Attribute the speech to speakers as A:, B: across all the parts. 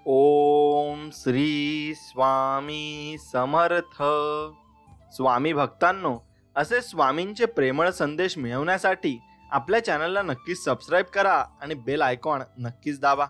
A: ओम श्री स्वामी समर्थ. स्वामी भक्तांनो, असे स्वामींचे प्रेमळ संदेश मिळवण्यासाठी आपल्या चॅनलला नक्कीच सबस्क्राईब करा आणि बेल आयकॉन नक्कीच दाबा.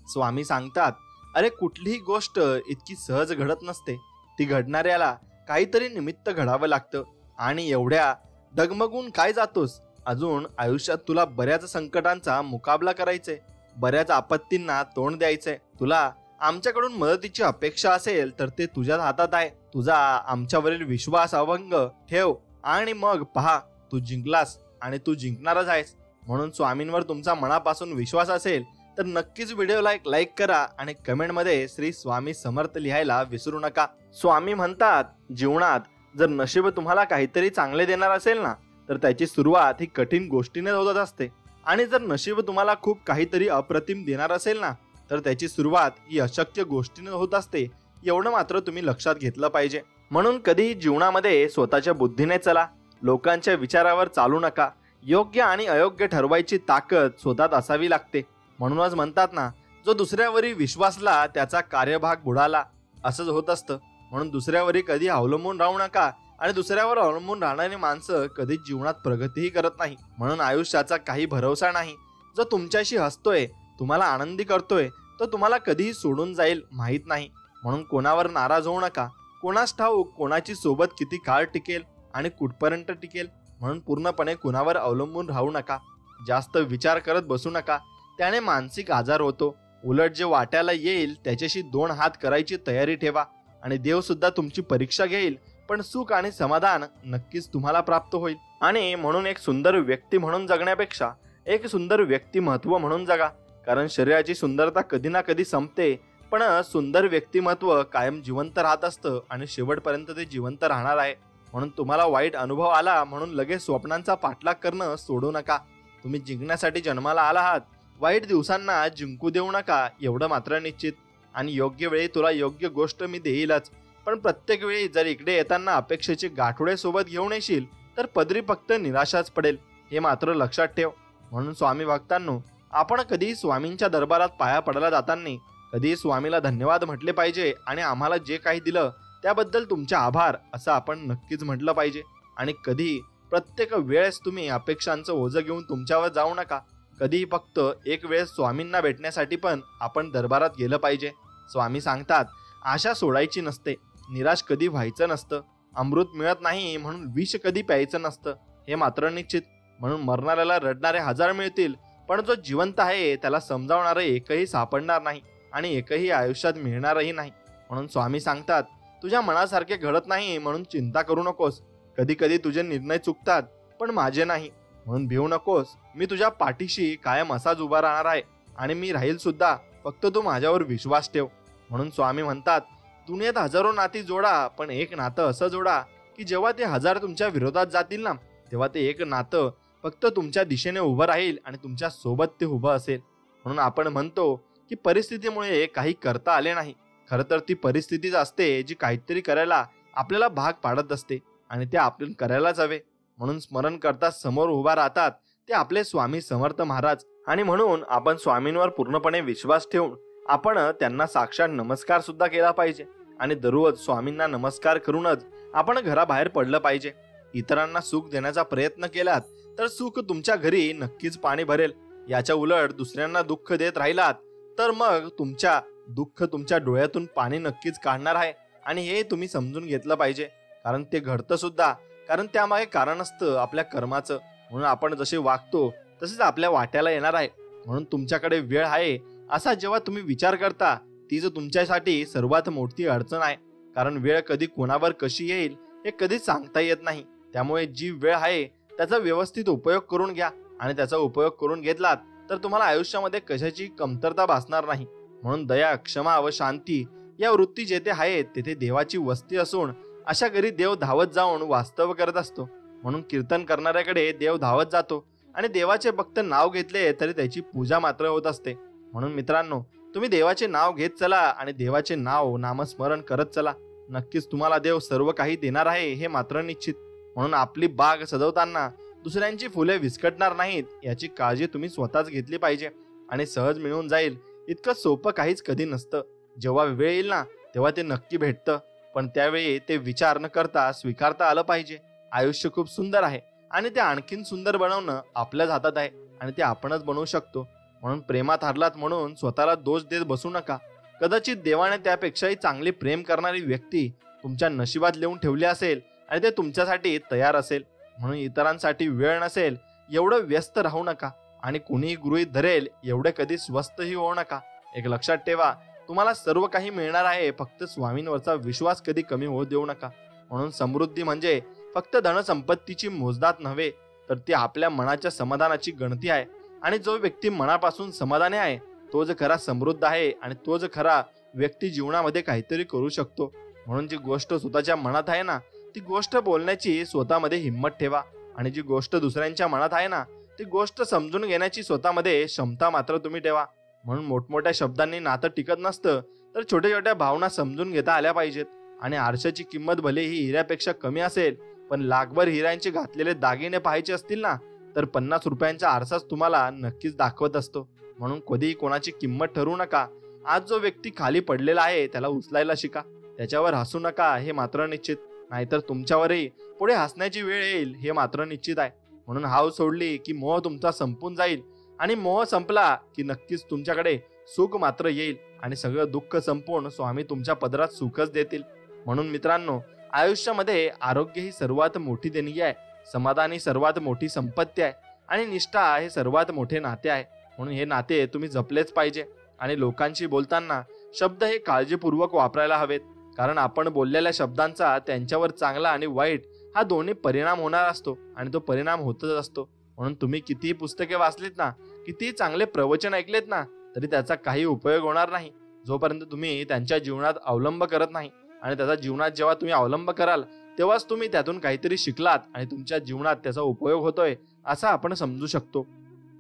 A: स्वामी सांगतात, अरे कुठलीही गोष्ट इतकी सहज घडत नसते. ती घडणाऱ्याला काहीतरी निमित्त घडावं लागतं. आणि एवढ्या डगमगून काय जातोस? अजून आयुष्यात तुला बऱ्याच संकटांचा मुकाबला करायचे, बऱ्याच आपत्तींना तोंड द्यायचंय. तुला आमच्याकडून मदतीची अपेक्षा असेल तर ते तुझ्या हातात आहे. तुझा आमच्यावरील विश्वास अभंग ठेव आणि मग पहा, तू जिंकलास आणि तू जिंकणारच आहेस. म्हणून स्वामींवर तुमचा मनापासून विश्वास असेल तर नक्कीच व्हिडिओला लाईक करा आणि कमेंटमध्ये श्री स्वामी समर्थ लिहायला विसरू नका. स्वामी म्हणतात, जीवनात जर नशीब तुम्हाला काहीतरी चांगले देणार असेल ना, तर त्याची सुरुवात ही कठीण गोष्टीने होत असते. आणि जर नशीब तुम्हाला खूप काहीतरी अप्रतिम देणार असेल ना, तर त्याची सुरुवात ही अशक्य गोष्टीने होत असते. एवढं मात्र तुम्ही लक्षात घेतलं पाहिजे. म्हणून कधी जीवनामध्ये स्वतःच्या बुद्धीने चला, लोकांच्या विचारावर चालू नका. योग्य आणि अयोग्य ठरवायची ताकद स्वतःत असावी लागते. म्हणूनच म्हणतात ना, जो दुसऱ्यावरी विश्वासला त्याचा कार्यभाग बुडाला. असंच होत असतं. म्हणून दुसऱ्यावरी कधी अवलंबून राहू नका. आणि दुसऱ्यावर अवलंबून राहणारी माणसं कधीच जीवनात प्रगतीही करत नाही. म्हणून आयुष्याचा काही भरोसा नाही. जो तुमच्याशी हसतोय, तुम्हाला आनंदी करतोय, तो तुम्हाला कधीही सोडून जाईल माहीत नाही. म्हणून कोणावर नाराज होऊ नका. कोणास ठाऊक कोणाची सोबत किती काळ टिकेल आणि कुठपर्यंत टिकेल. म्हणून पूर्णपणे कुणावर अवलंबून राहू नका. जास्त विचार करत बसू नका. त्याने मानसिक आजार होतो. उलट जे वाट्याला येईल त्याच्याशी 2 हात करायची तयारी ठेवा. आणि देव सुद्धा तुमची परीक्षा घेईल, पण सुख आणि समाधान नक्कीच तुम्हाला प्राप्त होईल. आणि म्हणून एक सुंदर व्यक्ती म्हणून जगण्यापेक्षा एक सुंदर व्यक्तिमत्व म्हणून जगा. कारण शरीराची सुंदरता कधी ना कधी संपते, पण सुंदर व्यक्तिमत्व कायम जिवंत राहत असतं आणि शेवटपर्यंत ते जिवंत राहणार आहे. म्हणून तुम्हाला वाईट अनुभव आला म्हणून लगेच स्वप्नांचा पाठलाग करणं सोडू नका. तुम्ही जिंकण्यासाठी जन्माला आला आहात. वाईट दिवसांना जिंकू देऊ नका, एवढं मात्र निश्चित. आणि योग्य वेळी तुला योग्य गोष्ट मी देईलच. पण प्रत्येक वेळी जर इकडे येताना अपेक्षेचे गाठोडे सोबत घेऊन येशील तर पदरी फक्त निराशाच पडेल, हे मात्र लक्षात ठेव. म्हणून स्वामी भक्तांनो, आपण कधी स्वामींच्या दरबारात पाया पडायला जाताना कधी स्वामीला धन्यवाद म्हटले पाहिजे. आणि आम्हाला जे काही दिलं त्याबद्दल तुमचे आभार असं आपण नक्कीच म्हटलं पाहिजे. आणि कधी प्रत्येक वेळेस तुम्ही अपेक्षांचं ओझं घेऊन तुमच्यावर जाऊ नका. कधी फक्त एक वेळेस स्वामींना भेटण्यासाठी पण आपण दरबारात गेलं पाहिजे. स्वामी सांगतात, आशा सोडायची नसते, निराश कधी व्हायचं नसतं, अमृत मिळत नाही म्हणून विष कधी प्यायचं नसतं, हे मात्र निश्चित. म्हणून मरणाऱ्याला रडणारे 1000 मिळतील, पण जो जिवंत आहे त्याला समजावणारे एकही सापडणार नाही आणि एकही आयुष्यात मिळणारही नाही. म्हणून स्वामी सांगतात, तुझ्या मनासारखे घडत नाही म्हणून चिंता करू नकोस. कधी कधी तुझे निर्णय चुकतात, पण माझे नाही. म्हणून भिवू नकोस. मी तुझ्या पाठीशी कायम असाच उभा राहणार आहे आणि मी राहील सुद्धा. फक्त तू माझ्यावर विश्वास ठेव. म्हणून स्वामी म्हणतात, दुनियेत हजारो नाती जोडा, पण एक नातं असं जोडा की जेव्हा ते 1000 तुमच्या विरोधात जातील ना, तेव्हा ते एक नातं फक्त तुमच्या दिशेने उभं राहील आणि तुमच्या सोबत ते उभं असेल. म्हणून आपण म्हणतो की परिस्थितीमुळे काही करता आले नाही. खरं तर ती परिस्थितीच असते जी काहीतरी करायला आपल्याला भाग पाडत असते आणि ते आपल्याला करायलाच हवे. म्हणून स्मरण करता समोर उभा राहतात ते आपले स्वामी समर्थ महाराज. आणि म्हणून आपण स्वामींवर पूर्णपणे विश्वास ठेवून आपण त्यांना साक्षात नमस्कार सुद्धा केला पाहिजे. आणि दररोज स्वामींना नमस्कार करूनच आपण घराबाहेर पडलं पाहिजे. इतरांना सुख देण्याचा प्रयत्न केलात तर सुख तुमच्या घरी नक्कीच पाणी भरेल. याच्या उलट दुसऱ्यांना दुःख देत राहिलात तर मग तुमच्या दुःख तुमच्या डोळ्यातून पाणी नक्कीच काढणार आहे. आणि हे तुम्ही समजून घेतलं पाहिजे. कारण ते घडतं सुद्धा, कारण त्यामागे कारण असतं आपल्या कर्माचं. म्हणून आपण जसे वागतो तसेच आपल्या वाट्याला येणार आहे. म्हणून तुमच्याकडे वेळ आहे असा जेव्हा तुम्ही विचार करता, तीच तुमच्यासाठी सर्वात मोठी अडचण आहे. कारण वेळ कधी कोणावर कशी येईल हे कधीच सांगता येत नाही. त्यामुळे जी वेळ आहे त्याचा व्यवस्थित उपयोग करून घ्या. आणि त्याचा उपयोग करून घेतलात तर तुम्हाला आयुष्यामध्ये कशाची कमतरता भासणार नाही. म्हणून दया, क्षमा व शांती या वृत्ती जेथे आहेत तेथे देवाची वस्ती असून अशा घरी देव धावत जाऊन वास्तव करत असतो. म्हणून कीर्तन करणाऱ्याकडे देव धावत जातो आणि देवाचे भक्त नाव घेतले तरी त्याची पूजा मात्र होत असते. म्हणून मित्रांनो, तुम्ही देवाचे नाव घेत चला आणि देवाचे नाव नामस्मरण करत चला. नक्कीच तुम्हाला देव सर्व काही देणार आहे, हे मात्र निश्चित. म्हणून आपली बाग सजवताना दुसऱ्यांची फुले विस्कटणार नाहीत याची काळजी तुम्ही स्वतःच घेतली पाहिजे. आणि सहज मिळून जाईल इतकं सोपं काहीच कधी नसतं. जेव्हा वेळ येईल ना तेव्हा ते नक्की भेटतं, पण त्यावेळी ते विचार न करता स्वीकारता आलं पाहिजे. आयुष्य खूप सुंदर आहे आणि ते आणखीन सुंदर बनवणं आपल्याच हातात आहे आणि ते आपणच बनवू शकतो. म्हणून प्रेमात हरलात म्हणून स्वतःला दोष देत बसू नका. कदाचित देवाने त्यापेक्षाही चांगली प्रेम करणारी व्यक्ती तुमच्या नशिबात लिहून ठेवली असेल आणि ते तुमच्यासाठी तयार असेल. म्हणून इतरांसाठी वेळ नसेल एवढं व्यस्त राहू नका आणि कुणीही गृहीत धरेल एवढे कधी स्वस्तही होऊ नका. एक लक्षात ठेवा, तुम्हाला सर्व काही मिळणार आहे, फक्त स्वामींवरचा विश्वास कधी कमी होऊ देऊ नका. म्हणून समृद्धी म्हणजे फक्त धनसंपत्तीची मोजदाद नव्हे, तर ती आपल्या मनाच्या समाधानाची गणती आहे. आणि जो व्यक्ती मनापासून समाधानी आहे तो जो खरा समृद्ध आहे आणि तो जो खरा व्यक्ती जीवनामध्ये काहीतरी करू शकतो. म्हणून जी गोष्ट स्वतःच्या मनात आहे ना ती गोष्ट बोलण्याची स्वतःमध्ये हिंमत ठेवा आणि जी गोष्ट दुसऱ्यांच्या मनात आहे ना ती गोष्ट समजून घेण्याची स्वतःमध्ये क्षमता मात्र तुम्ही ठेवा. म्हणून मोठमोठ्या शब्दांनी नातं टिकत नसतं, तर छोट्या छोट्या भावना समजून घेता आल्या पाहिजेत. आणि आरशाची किंमत भले ही हिऱ्यापेक्षा कमी असेल, पण लाखभर हिऱ्यांचे घातलेले दागिने पाहायचे असतील ना तर 50 रुपयांचा आरसाच तुम्हाला नक्कीच दाखवत असतो. म्हणून कधीही कोणाची किंमत ठरवू नका. आज जो व्यक्ती खाली पडलेला आहे त्याला उचलायला शिका, त्याच्यावर हसू नका हे मात्र निश्चित, नाहीतर तुमच्यावरही पुढे हसण्याची वेळ येईल हे मात्र निश्चित आहे. म्हणून हाव सोडली की मोह तुमचा संपून जाईल आणि मोह संपला की नक्कीच तुमच्याकडे सुख मात्र येईल आणि सगळं दुःख संपून स्वामी तुमच्या पदरात सुखच देतील. म्हणून मित्रांनो, आयुष्यामध्ये आरोग्य ही सर्वात मोठी देणगी आहे, समाधान ही सर्वात मोठी संपत्ती आहे आणि निष्ठा हे सर्वात मोठे नाते आहे. म्हणून हे नाते तुम्ही जपलेच पाहिजे. आणि लोकांशी बोलताना शब्द हे काळजीपूर्वक वापरायला हवेत, कारण आपण बोललेल्या शब्दांचा त्यांच्यावर चांगला आणि वाईट हा दोन्ही परिणाम होणार असतो आणि तो परिणाम होतच असतो. म्हणून तुम्ही कितीही पुस्तके वाचलीत ना, कितीही चांगले प्रवचन ऐकलेत ना, तरी त्याचा काही उपयोग होणार नाही जोपर्यंत तुम्ही त्यांच्या जीवनात अवलंब करत नाही. आणि त्याचा जीवनात जेव्हा तुम्ही अवलंब कराल तेव्हाच तुम्ही त्यातून काहीतरी शिकलात आणि तुमच्या जीवनात त्याचा उपयोग होतोय असं आपण समजू शकतो.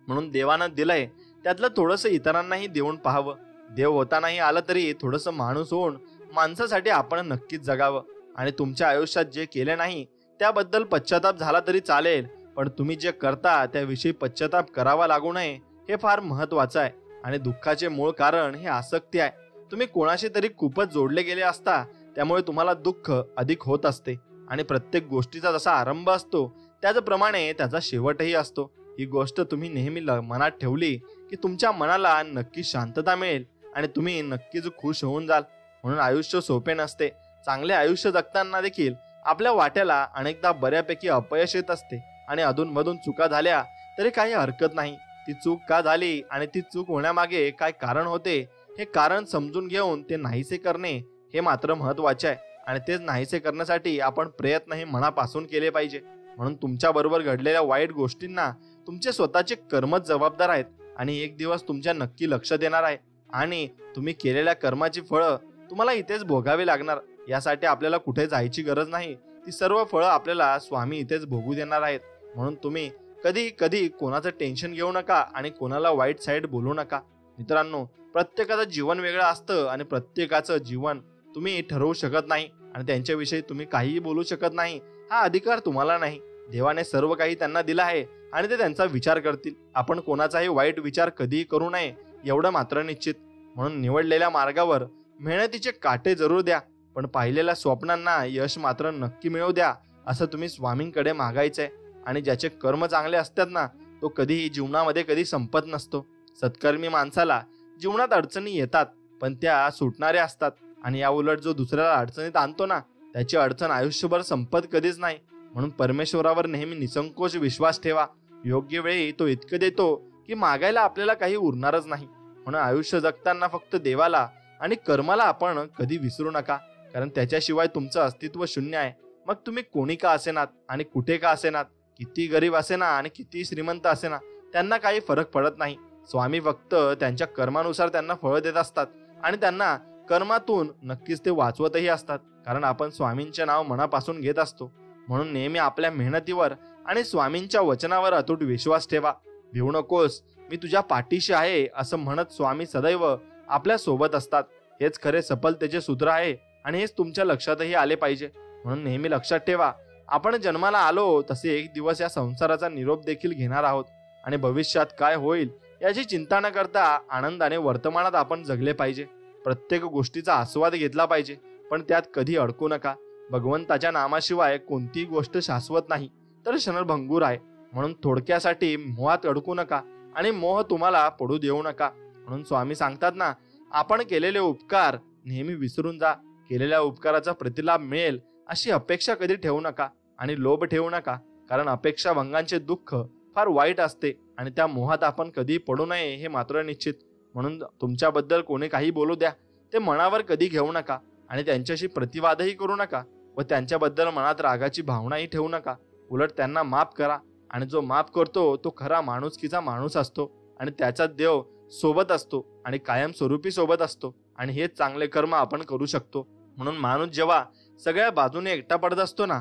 A: म्हणून देवानं दिलंय त्यातलं थोडंसं इतरांनाही देऊन पाहावं. देव होता नाही आलं तरी थोडंसं माणूस होऊन माणसासाठी आपण नक्कीच जगावं. आणि तुमच्या आयुष्यात जे केले नाही त्याबद्दल पश्चाताप झाला तरी चालेल, पण तुम्ही जे करता त्याविषयी पश्चाताप करावा लागू नये हे फार महत्वाचं आहे. आणि दुःखाचे मूळ कारण हे आसक्ती आहे. तुम्ही कोणाशी तरी खूपच जोडले गेले असता, त्यामुळे तुम्हाला दुःख अधिक होत असते. आणि प्रत्येक गोष्टीचा जसा आरंभ असतो त्याचप्रमाणे त्याचा शेवटही असतो. ही गोष्ट तुम्ही नेहमी मनात ठेवली की तुमच्या मनाला नक्कीच शांतता मिळेल आणि तुम्ही नक्कीच खुश होऊन जाल. म्हणून आयुष्य सोपे नसते. चांगले आयुष्य जगताना देखील आपल्या वाट्याला अनेकदा बऱ्यापैकी अपयश येत असते आणि अधूनमधून चुका झाल्या तरी काही हरकत नाही. ती चूक का झाली आणि ती चूक होण्यामागे काय कारण होते हे कारण समजून घेऊन ते नाहीसे करणे हे मात्र महत्वाचे आहे. आणि तेच नाहीसे करण्यासाठी आपण प्रयत्नही मनापासून केले पाहिजे. म्हणून तुमच्या बरोबर घडलेल्या वाईट गोष्टींना तुमचे स्वतःचे कर्मच जबाबदार आहेत आणि एक दिवस तुमच्या नक्की लक्षात येणार आहे आणि तुम्ही केलेल्या कर्माची फळं तुम्हाला इथेच भोगावी लागणार. यासाठी आपल्याला कुठे जायची गरज नाही, ती सर्व फळं आपल्याला स्वामी इथेच भोगू देणार आहेत. म्हणून तुम्ही कधी कधी कोणाचं टेन्शन घेऊ नका आणि कोणाला वाईट साईड बोलू नका. मित्रांनो, प्रत्येकाचं जीवन वेगळं असतं आणि प्रत्येकाचं जीवन तुम्ही ठरवू शकत नाही आणि त्यांच्याविषयी तुम्ही काहीही बोलू शकत नाही. हा अधिकार तुम्हाला नाही. देवाने सर्व काही त्यांना दिलं आहे आणि ते त्यांचा विचार करतील. आपण कोणाचाही वाईट विचार कधीही करू नये एवढं मात्र निश्चित. म्हणून निवडलेल्या मार्गावर मेहनतीचे काटे जरूर द्या, पण पाहिलेल्या स्वप्नांना यश मात्र नक्की मिळवू द्या असं तुम्ही स्वामींकडे मागायचंय. आणि ज्याचे कर्म चांगले असतात ना तो कधीही जीवनामध्ये कधी संपत नसतो. सत्कर्मी माणसाला जीवनात अडचणी येतात पण त्या सुटणाऱ्या असतात आणि या उलट जो दुसऱ्याला अडचणीत आणतो ना त्याची अडचण आयुष्यभर संपत कधीच नाही. म्हणून परमेश्वरावर नेहमी निसंकोच विश्वास ठेवा. योग्य वेळी तो इतकं देतो की मागायला आपल्याला काही उरणारच नाही. म्हणून आयुष्य जगताना फक्त देवाला आणि कर्माला आपण कधी विसरू नका, कारण त्याच्याशिवाय तुमचं अस्तित्व शून्य आहे. मग तुम्ही कोणी का असेनात आणि कुठे का असेनात, किती गरीब असेना आणि किती श्रीमंत असेना, त्यांना काही फरक पडत नाही. स्वामी फक्त त्यांच्या कर्मानुसार त्यांना फळ देत असतात आणि त्यांना कर्मातून नक्कीच ते वाचवतही असतात, कारण आपण स्वामींचे नाव मनापासून घेत असतो. म्हणून नेहमी आपल्या मेहनतीवर आणि स्वामींच्या वचनावर अतूट विश्वास ठेवा. भिवू नकोस, मी तुझ्या पाठीशी आहे असं म्हणत स्वामी सदैव आपल्या सोबत असतात. हेच खरे सफलतेचे सूत्र आहे आणि हेच तुमच्या लक्षातही आले पाहिजे. म्हणून नेहमी लक्षात ठेवा, आपण जन्माला आलो तसे एक दिवस या संसाराचा निरोप देखील घेणार आहोत आणि भविष्यात काय होईल याची चिंता न करता आनंदाने वर्तमानात आपण जगले पाहिजे. प्रत्येक गोष्टीचा आस्वाद घेतला पाहिजे, पण त्यात कधी अडकू नका. भगवंताच्या नामाशिवाय कोणतीही गोष्ट शाश्वत नाही, तर क्षणभंगूर आहे. म्हणून थोडक्यासाठी मोहात अडकू नका आणि मोह तुम्हाला पडू देऊ नका. म्हणून स्वामी सांगतात ना, आपण केलेले उपकार नेहमी विसरून जा. केलेल्या उपकाराचा प्रतिलाभ मिळेल अशी अपेक्षा कधी ठेवू नका आणि लोभ ठेवू नका, कारण अपेक्षा भंगांचे दुःख फार वाईट असते आणि त्या मोहात आपण कधी पडू नये हे मात्र निश्चित. म्हणून तुमच्याबद्दल कोणी काही बोलू द्या, ते मनावर कधी घेऊ नका आणि त्यांच्याशी प्रतिवादही करू नका व त्यांच्याबद्दल मनात रागाची भावनाही ठेवू नका. उलट त्यांना माफ करा आणि जो माफ करतो तो खरा माणुसकीचा माणूस असतो आणि त्याचा देव सोबत असतो आणि कायमस्वरूपी सोबत असतो आणि हेच चांगले कर्म आपण करू शकतो. म्हणून माणूस जेव्हा सगळ्या बाजूने एकटा पडत असतो ना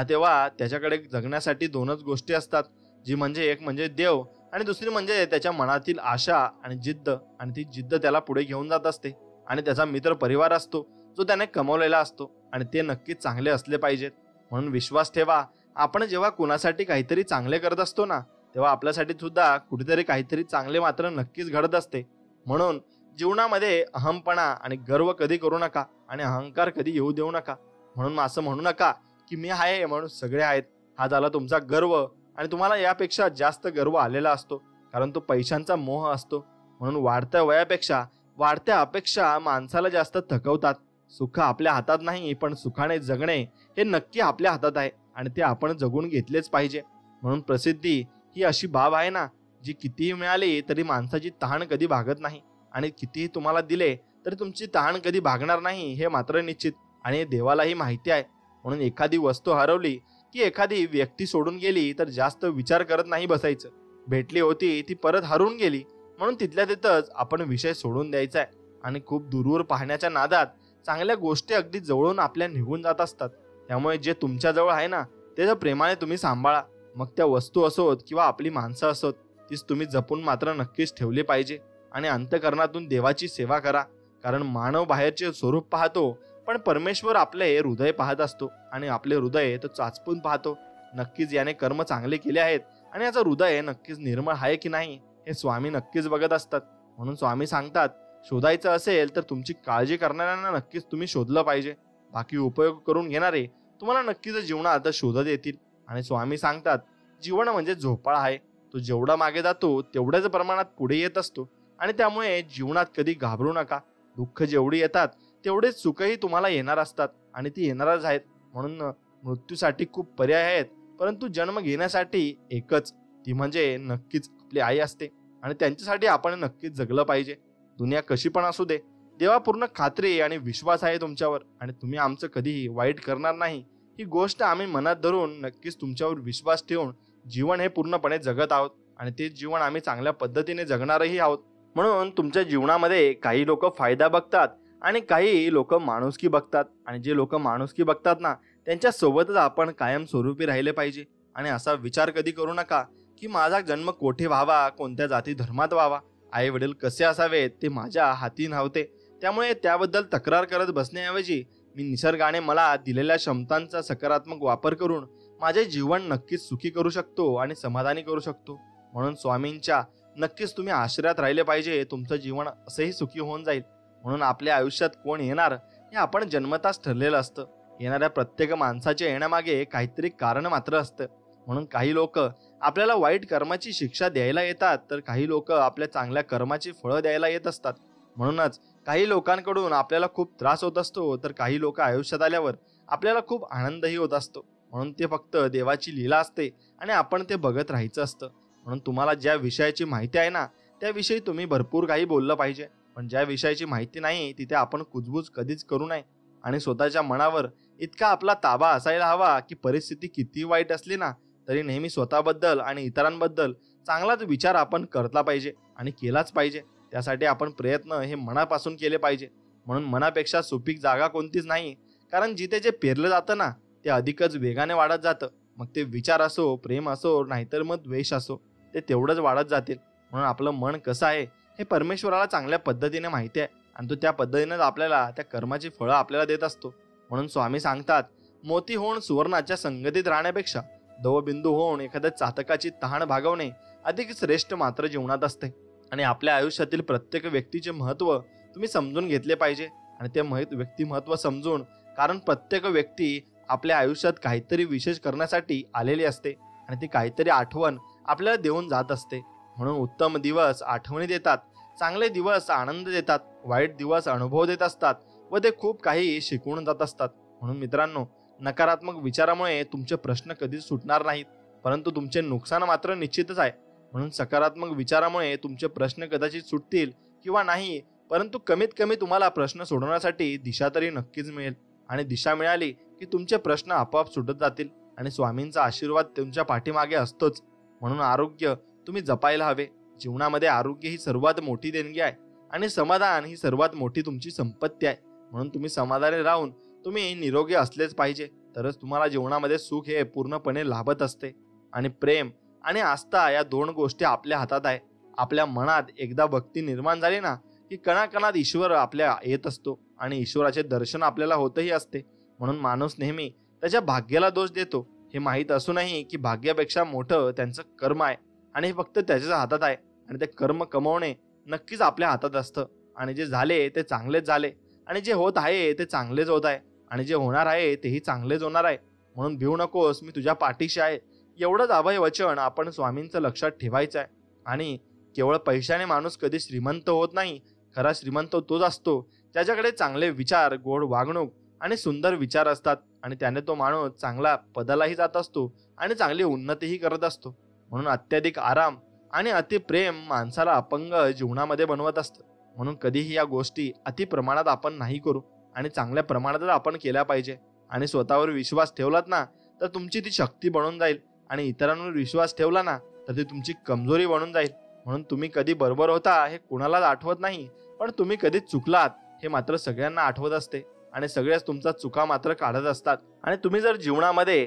A: तेव्हा त्याच्याकडे जगण्यासाठी दोनच गोष्टी असतात, जी म्हणजे एक म्हणजे देव आणि दुसरी म्हणजे त्याच्या मनातील आशा आणि जिद्द. आणि ती जिद्द त्याला पुढे घेऊन जात असते. आणि त्याचा मित्र परिवार असतो जो त्याने कमवलेला असतो आणि ते नक्कीच चांगले असले पाहिजेत. म्हणून विश्वास ठेवा, आपण जेव्हा कुणासाठी काहीतरी चांगले करत असतो ना तेव्हा आपल्यासाठी सुद्धा कुठेतरी काहीतरी चांगले मात्र नक्कीच घडत असते. म्हणून जीवनामध्ये अहमपणा आणि गर्व कधी करू नका आणि अहंकार कधी येऊ देऊ नका. म्हणून असं म्हणू नका की मी आहे म्हणून सगळे आहेत. हा झाला तुमचा गर्व आणि तुम्हाला यापेक्षा जास्त गर्व आलेला असतो, कारण तो पैशांचा मोह असतो. म्हणून वाढत्या वयापेक्षा वाढत्या अपेक्षा माणसाला जास्त थकवतात. सुख आपल्या हातात नाही, पण सुखाने जगणे हे नक्की आपल्या हातात आहे आणि ते आपण जगून घेतलेच पाहिजे. म्हणून प्रसिद्धी ही अशी बाब आहे ना, जी कितीही मिळाली तरी माणसाची तहान कधी भागत नाही आणि कितीही तुम्हाला दिले तरी तुमची तहान कधी भागणार नाही हे मात्र निश्चित. आणि देवालाही माहिती आहे. म्हणून एखादी वस्तू हरवली की एखादी व्यक्ती सोडून गेली तर जास्त विचार करत नाही बसायचं. भेटली होती ती परत हरवून गेली म्हणून तिथल्या तिथंच आपण विषय सोडून द्यायचा आहे. आणि खूप दूरवर पाहण्याच्या नादात चांगल्या गोष्टी अगदी जवळून आपल्या निघून जात असतात. त्यामुळे जे तुमच्या जवळ आहे ना ते जर प्रेमाने तुम्ही सांभाळा. मग त्या वस्तू असोत किंवा आपली माणसं असोत, तीच तुम्ही जपून मात्र नक्कीच ठेवली पाहिजे. आणि अंतःकरणातून देवाची सेवा करा, कारण मानव बाहेरचे स्वरूप पाहतो पण परमेश्वर आपले हृदय पाहत असतो आणि आपले हृदय तो चाचपून पाहतो. नक्कीच याने कर्म चांगले केले आहेत आणि याचं हृदय नक्कीच निर्मळ आहे की नाही हे स्वामी नक्कीच बघत असतात. म्हणून स्वामी सांगतात, शोधायचं असेल तर तुमची काळजी करणाऱ्यांना नक्कीच तुम्ही शोधलं पाहिजे. बाकी उपयोग करून घेणारे तुम्हाला नक्कीच जीवनात शोधत येतील. आणि स्वामी सांगतात, जीवन म्हणजे झोपाळा आहे, तो जेवढा मागे जातो तेवढ्याच प्रमाणात पुढे येत असतो. आणि त्यामुळे जीवनात कधी घाबरू नका. दुःख जेवढी येतात तेवढेच सुखही तुम्हाला येणार असतात आणि ती येणारच आहेत. म्हणून मृत्यूसाठी खूप पर्याय आहेत, परंतु जन्म घेण्यासाठी एकच, ती म्हणजे नक्कीच आपली आई असते आणि त्यांच्यासाठी आपण नक्कीच जगलं पाहिजे. दुनिया कशी पण असू दे, देवा पूर्ण खात्री आणि विश्वास आहे तुमच्यावर आणि तुम्ही आमचं कधीही वाईट करणार नाही ही गोष्ट आम्ही मनात धरून नक्कीच तुमच्यावर विश्वास ठेवून जीवन हे पूर्णपणे जगत आहोत आणि ते जीवन आम्ही चांगल्या पद्धतीने जगणारही आहोत. म्हणून तुमच्या जीवनामध्ये काही लोक फायदा बघतात आणि काही लोक माणुसकी बघतात. आणि जे लोक माणुसकी बघतात ना त्यांच्या सोबतच आपण कायम स्वरूपी राहिले पाहिजे. आणि असा विचार कधी करू नका की माझा जन्म कोठे व्हावा, कोणत्या जाती धर्मात व्हावा, आई वडील कसे असावेत ते माझ्या हाती नव्हते. त्यामुळे त्याबद्दल तक्रार करत बसण्याऐवजी मी निसर्गाने मला दिलेल्या क्षमतांचा सकारात्मक वापर करून माझे जीवन नक्कीच सुखी करू शकतो आणि समाधानी करू शकतो. म्हणून स्वामींच्या नक्कीच तुम्ही आश्रयात राहिले पाहिजे. तुमचं जीवन असंही सुखी होऊन जाईल. म्हणून आपल्या आयुष्यात कोण येणार हे आपण जन्मताच ठरलेलं असतं. येणाऱ्या प्रत्येक माणसाच्या येण्यामागे काहीतरी कारण मात्र असतं. म्हणून काही लोक आपल्याला वाईट कर्माची शिक्षा द्यायला येतात तर काही लोक आपल्या चांगल्या कर्माची फळं द्यायला येत असतात. म्हणूनच काही लोकांकडून आपल्याला खूप त्रास होत असतो तर काही लोक आयुष्यात आल्यावर आपल्याला खूप आनंदही होत असतो. म्हणून ते फक्त देवाची लीला असते आणि आपण ते बघत राहायचं असतं. म्हणून तुम्हाला ज्या विषयाची माहिती आहे ना त्याविषयी तुम्ही भरपूर काही बोललं पाहिजे, पण ज्या विषयाची माहिती नाही तिथे आपण कुजबूज कधीच करू नये. आणि स्वतःच्या मनावर इतका आपला ताबा असायला हवा की परिस्थिती किती वाईट असली ना तरी नेहमी स्वतःबद्दल आणि इतरांबद्दल चांगलाच विचार आपण करला पाहिजे आणि केलाच पाहिजे. त्यासाठी आपण प्रयत्न हे मनापासून केले पाहिजे. म्हणून मनापेक्षा सुपीक जागा कोणतीच नाही, कारण जिथे जे पेरलं जातं ना ते अधिकच वेगाने वाढत जातं. मग ते विचार असो, प्रेम असो, नाहीतर मग द्वेष असो, ते तेवढंच वाढत जातील. म्हणून आपलं मन कसं आहे हे परमेश्वराला चांगल्या पद्धतीने माहिती आहे आणि तो त्या पद्धतीनेच आपल्याला त्या कर्माची फळं आपल्याला देत असतो. म्हणून स्वामी सांगतात, मोती होऊन सुवर्णाच्या संगतीत राहण्यापेक्षा दवबिंदू होऊन एखाद्या चातकाची तहान भागवणे अधिक श्रेष्ठ मात्र जीवनात असते. आणि आपल्या आयुष्यातील प्रत्येक व्यक्तीचे महत्त्व तुम्ही समजून घेतले पाहिजे आणि ते व्यक्तिमत्व समजून, कारण प्रत्येक व्यक्ती आपल्या आयुष्यात काहीतरी विशेष करण्यासाठी आलेली असते आणि ती काहीतरी आठवण आपल्याला देऊन जात असते. म्हणून उत्तम दिवस आठवणी देतात, चांगले दिवस आनंद देतात, वाईट दिवस अनुभव देत असतात व ते खूप काही शिकवून जात असतात. म्हणून मित्रांनो, नकारात्मक विचारामुळे तुमचे प्रश्न कधीच सुटणार नाहीत, परंतु तुमचे नुकसान मात्र निश्चितच आहे. म्हणून सकारात्मक विचारामुळे तुमचे प्रश्न कदाचित सुटतील किंवा नाही, परंतु कमीत कमी तुम्हाला प्रश्न सोडवण्यासाठी दिशा तरी नक्कीच मिळेल. आणि दिशा मिळाली की तुमचे प्रश्न आपोआप सुटत जातील आणि स्वामींचा आशीर्वाद तुमच्या पाठीमागे असतोच. म्हणून आरोग्य तुम्ही जपायला हवे. जीवनामध्ये आरोग्य ही सर्वात मोठी देणगी आहे आणि समाधान ही सर्वात मोठी तुमची संपत्ती आहे. म्हणून तुम्ही समाधानी राहून तुम्ही निरोगी असलेच पाहिजे, तरच तुम्हाला जीवनामध्ये सुख हे पूर्णपणे लाभत असते. आणि प्रेम आणि आस्था या दोन गोष्टी आपल्या हातात आहे. आपल्या मनात एकदा भक्ती निर्माण झाली ना की कणाकणात ईश्वर आपल्या येत असतो आणि ईश्वराचे दर्शन आपल्याला होतही असते. म्हणून माणूस नेहमी त्याच्या भाग्याला दोष देतो, हे माहीत असूनही की भाग्यापेक्षा मोठं त्यांचं कर्म आहे आणि हे फक्त त्याच्या हातात आहे. आणि ते कर्म कमवणे नक्कीच आपल्या हातात असतं. आणि जे झाले ते चांगलेच झाले आणि जे होत आहे ते चांगलेच होत आहे आणि जे होणार आहे तेही चांगलेच होणार आहे. म्हणून भिवू नकोस, मी तुझ्या पाठीशी आहे. एवढंच अभय वचन आपण स्वामींचं लक्षात ठेवायचं आहे. आणि केवळ पैशाने माणूस कधी श्रीमंत होत नाही. खरा श्रीमंत तोच असतो ज्याच्याकडे चांगले विचार, गोड वागणूक आणि सुंदर विचार असतात आणि त्याने तो माणूस चांगला पदालाही जात असतो आणि चांगली उन्नतीही करत असतो. म्हणून अत्याधिक आराम आणि अतिप्रेम माणसाला अपंग जीवनामध्ये बनवत असतं. म्हणून कधीही या गोष्टी अति प्रमाणात आपण नाही करू आणि चांगल्या प्रमाणातच आपण केल्या पाहिजे. आणि स्वतःवर विश्वास ठेवलात ना तर तुमची ती शक्ती बनून जाईल आणि इतरांवर विश्वास ठेवला ना तर ती तुमची कमजोरी बनून जाईल. म्हणून तुम्ही कधी बरोबर होता हे कुणालाच आठवत नाही, पण तुम्ही कधी चुकलात हे मात्र सगळ्यांना आठवत असते आणि सगळ्याच तुमचा चुका मात्र काढत असतात. आणि तुम्ही जर जीवनामध्ये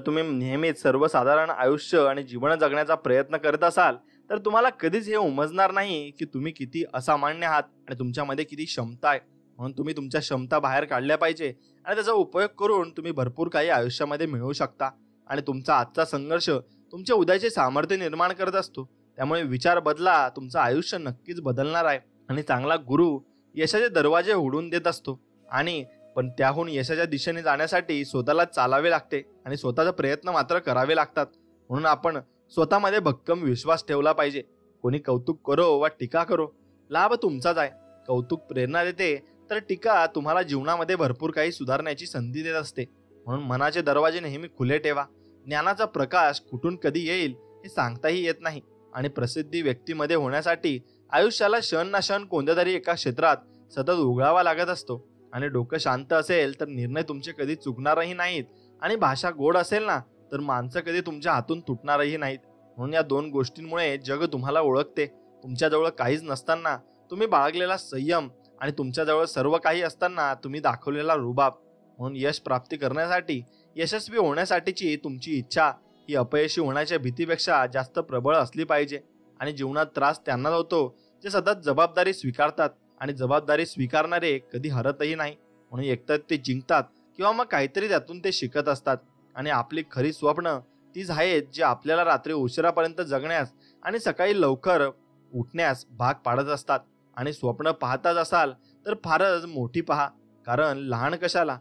A: तुम्ही नेहमीच सर्वसाधारण आयुष्य आणि जीवन जगण्याचा प्रयत्न करत असाल तर तुम्हाला कधीच हे उमजणार नाही की तुम्ही किती असामान्य आहात आणि तुमच्यामध्ये किती क्षमता आहे. म्हणून तुम्ही तुमच्या क्षमता बाहेर काढल्या पाहिजे आणि त्याचा उपयोग करून तुम्ही भरपूर काही आयुष्यामध्ये मिळवू शकता. आणि तुमचा आजचा संघर्ष तुमच्या उद्याचे सामर्थ्य निर्माण करत असतो. त्यामुळे विचार बदला, तुमचं आयुष्य नक्कीच बदलणार आहे. आणि चांगला गुरु यशाचे दरवाजे उघडून देत असतो आणि पण त्याहून यशाच्या दिशेने जाण्यासाठी स्वतःला चालावे लागते आणि स्वतःचा प्रयत्न मात्र करावे लागतात. म्हणून आपण स्वतःमध्ये भक्कम विश्वास ठेवला पाहिजे. कोणी कौतुक करो वा टीका करो, लाभ तुमचाच आहे. कौतुक प्रेरणा देते तर टीका तुम्हाला जीवनामध्ये भरपूर काही सुधारण्याची संधी देत असते. म्हणून मनाचे दरवाजे नेहमी खुले ठेवा. ज्ञानाचा प्रकाश कुठून कधी येईल हे सांगताही येत नाही. आणि प्रसिद्धी व्यक्तीमध्ये होण्यासाठी आयुष्याला क्षण ना क्षण कोणत्या तरी एका क्षेत्रात सतत उघडावा लागत असतो. आणि डोकं शांत असेल तर निर्णय तुमचे कधी चुकणारही नाहीत आणि भाषा गोड असेल ना तर माणसं कधी तुमच्या हातून तुटणारही नाहीत. म्हणून या दोन गोष्टींमुळे जग तुम्हाला ओळखते. तुमच्याजवळ काहीच नसताना तुम्ही बाळगलेला संयम आणि तुमच्याजवळ सर्व काही असताना तुम्ही दाखवलेला रुबाब. म्हणून यश प्राप्ती करण्यासाठी, यशस्वी होण्यासाठीची तुमची इच्छा ही अपयशी होण्याच्या भीतीपेक्षा जास्त प्रबळ असली पाहिजे. आणि जीवनात त्रास त्यांनाच होतो जे सतत जबाबदारी स्वीकारतात आणि जबाबदारी स्वीकारणारे कधी हरतही नाही. म्हणून एकतर ते जिंकतात किंवा मग काहीतरी त्यातून ते शिकत असतात. आणि आपली खरी स्वप्न तीच आहेत जे आपल्याला रात्री उशिरापर्यंत जगण्यास आणि सकाळी लवकर उठण्यास भाग पाडत असतात. आणि स्वप्न पाहताच असाल तर फारच मोठी पहा, कारण लहान कशाला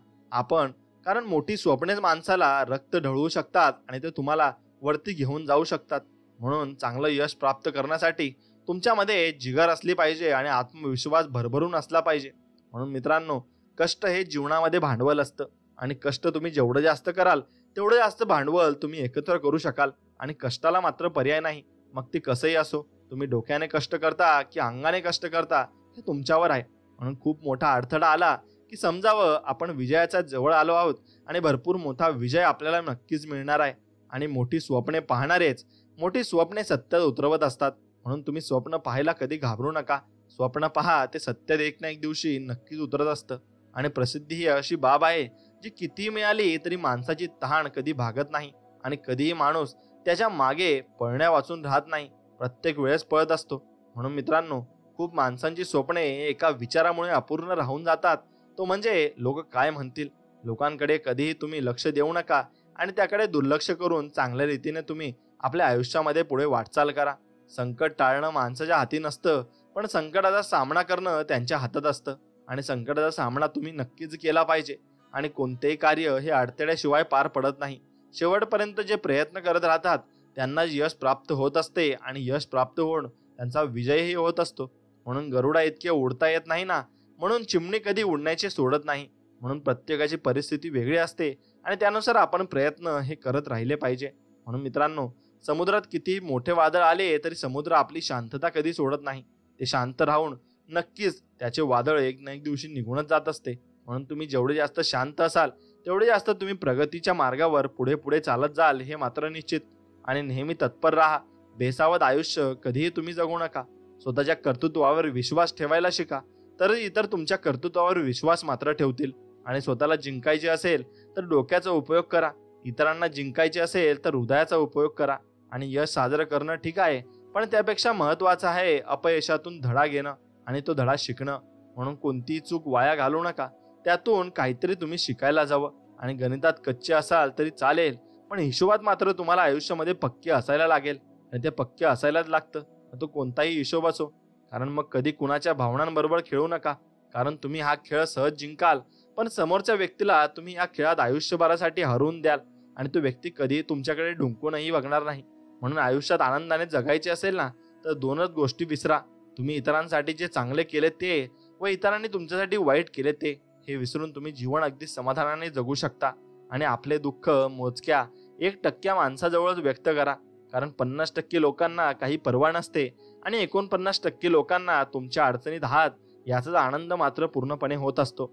A: कारण मोठी स्वप्नेच माणसाला रक्त ढळवू शकतात आणि ते तुम्हाला वरती घेऊन जाऊ शकतात. म्हणून चांगलं यश प्राप्त करण्यासाठी तुमच्यामध्ये जिगर असली पाहिजे आणि आत्मविश्वास भरभरून असला पाहिजे. म्हणून मित्रांनो, कष्ट हे जीवनामध्ये भांडवल असतं आणि कष्ट तुम्ही जेवढं जास्त कराल तेवढं जास्त भांडवल तुम्ही एकत्र करू शकाल. आणि कष्टाला मात्र पर्याय नाही, मग ते कसंही असो. तुम्ही डोक्याने कष्ट करता की अंगाने कष्ट करता हे तुमच्यावर आहे. म्हणून खूप मोठा अडथळा आला की समजावं आपण विजयाच्या जवळ आलो आहोत आणि भरपूर मोठा विजय आपल्याला नक्कीच मिळणार आहे. आणि मोठी स्वप्ने पाहणारेच मोठी स्वप्ने सत्यात उतरवत असतात. म्हणून तुम्ही स्वप्न पाहायला कधी घाबरू नका. स्वप्न पहा, ते सत्यात एक ना एक दिवशी नक्कीच उतरत असतं. आणि प्रसिद्धी ही अशी बाब आहे जी किती मिळाली तरी माणसाची तहान कधी भागत नाही आणि कधीही माणूस त्याच्या मागे पळण्या वाचून राहत नाही, प्रत्येक वेळेस पळत असतो. म्हणून मित्रांनो, खूप माणसांची स्वप्ने एका विचारामुळे अपूर्ण राहून जातात, तो म्हणजे लोक काय म्हणतील. लोकांकडे कधीही तुम्ही लक्ष देऊ नका आणि त्याकडे दुर्लक्ष करून चांगल्या रीतीने तुम्ही आपल्या आयुष्यामध्ये पुढे वाटचाल करा. संकट टाळणं माणसाच्या हाती नसतं, पण संकटाचा सामना करणं त्यांच्या हातात असतं आणि संकटाचा सामना तुम्ही नक्कीच केला पाहिजे. आणि कोणतेही कार्य हे अडथळ्याशिवाय पार पडत नाही. शेवटपर्यंत जे प्रयत्न करत राहतात त्यांना यश प्राप्त होत असते आणि यश प्राप्त होऊन त्यांचा विजयही होत असतो. म्हणून गरुडा इतके उडता येत नाही ना, म्हणून चिमणी कधी उडण्याचे सोडत नाही. म्हणून प्रत्येकाची परिस्थिती वेगळी असते आणि त्यानुसार आपण प्रयत्न हे करत राहिले पाहिजे. म्हणून मित्रांनो, समुद्रात किती मोठे वादळ आले तरी समुद्र आपली शांतता कधी सोडत नाही. ते शांत राहून नक्कीच त्याचे वादळ एक ना एक दिवशी निघूनच जात असते. म्हणून तुम्ही जेवढे जास्त शांत असाल तेवढे जास्त तुम्ही प्रगतीच्या मार्गावर पुढे पुढे चालत जाल हे मात्र निश्चित. आणि नेहमी तत्पर राहा. बेसावध आयुष्य कधीही तुम्ही जगू नका. स्वतःच्या कर्तृत्वावर विश्वास ठेवायला शिका, तर इतर तुमच्या कर्तृत्वावर विश्वास मात्र ठेवतील. आणि स्वतःला जिंकायचे असेल तर डोक्याचा उपयोग करा. इतरांना जिंकायचे असेल तर हृदयाचा उपयोग करा. आणि यश साजरं करणं ठीक आहे, पण त्यापेक्षा महत्त्वाचं आहे अपयशातून धडा घेणं आणि तो धडा शिकणं. म्हणून कोणतीही चूक वाया घालवू नका. त्यातून काहीतरी तुम्ही शिकायला जावं. आणि गणितात कच्चे असाल तरी चालेल, पण हिशोबात मात्र तुम्हाला आयुष्यामध्ये पक्के असायला लागेल. आणि ते पक्के असायलाच लागतं, तो कोणताही हिशोब असो. कारण मग कधी कुणाच्या भावनांबरोबर खेळू नका. कारण तुम्ही हा खेळ सहज जिंकाल, पण समोरच्या व्यक्तीला तुम्ही या खेळात आयुष्यभरासाठी हरवून द्याल आणि तो व्यक्ती कधी तुमच्याकडे डुंकूनही बघणार नाही. म्हणून आयुष्यात आनंदाने जगायचे असेल ना, तर दोनच गोष्टी विसरा. तुम्ही इतरांसाठी जे चांगले केले ते व इतरांनी तुमच्यासाठी वाईट केले ते. हे विसरून तुम्ही जीवन अगदी समाधानाने जगू शकता. आणि आपले दुःख मोजक्या 1% माणसाजवळच व्यक्त करा. कारण 50% लोकांना काही पर्वा नसते आणि 49% लोकांना तुमच्या अडचणीत आहात याचाच आनंद मात्र पूर्णपणे होत असतो.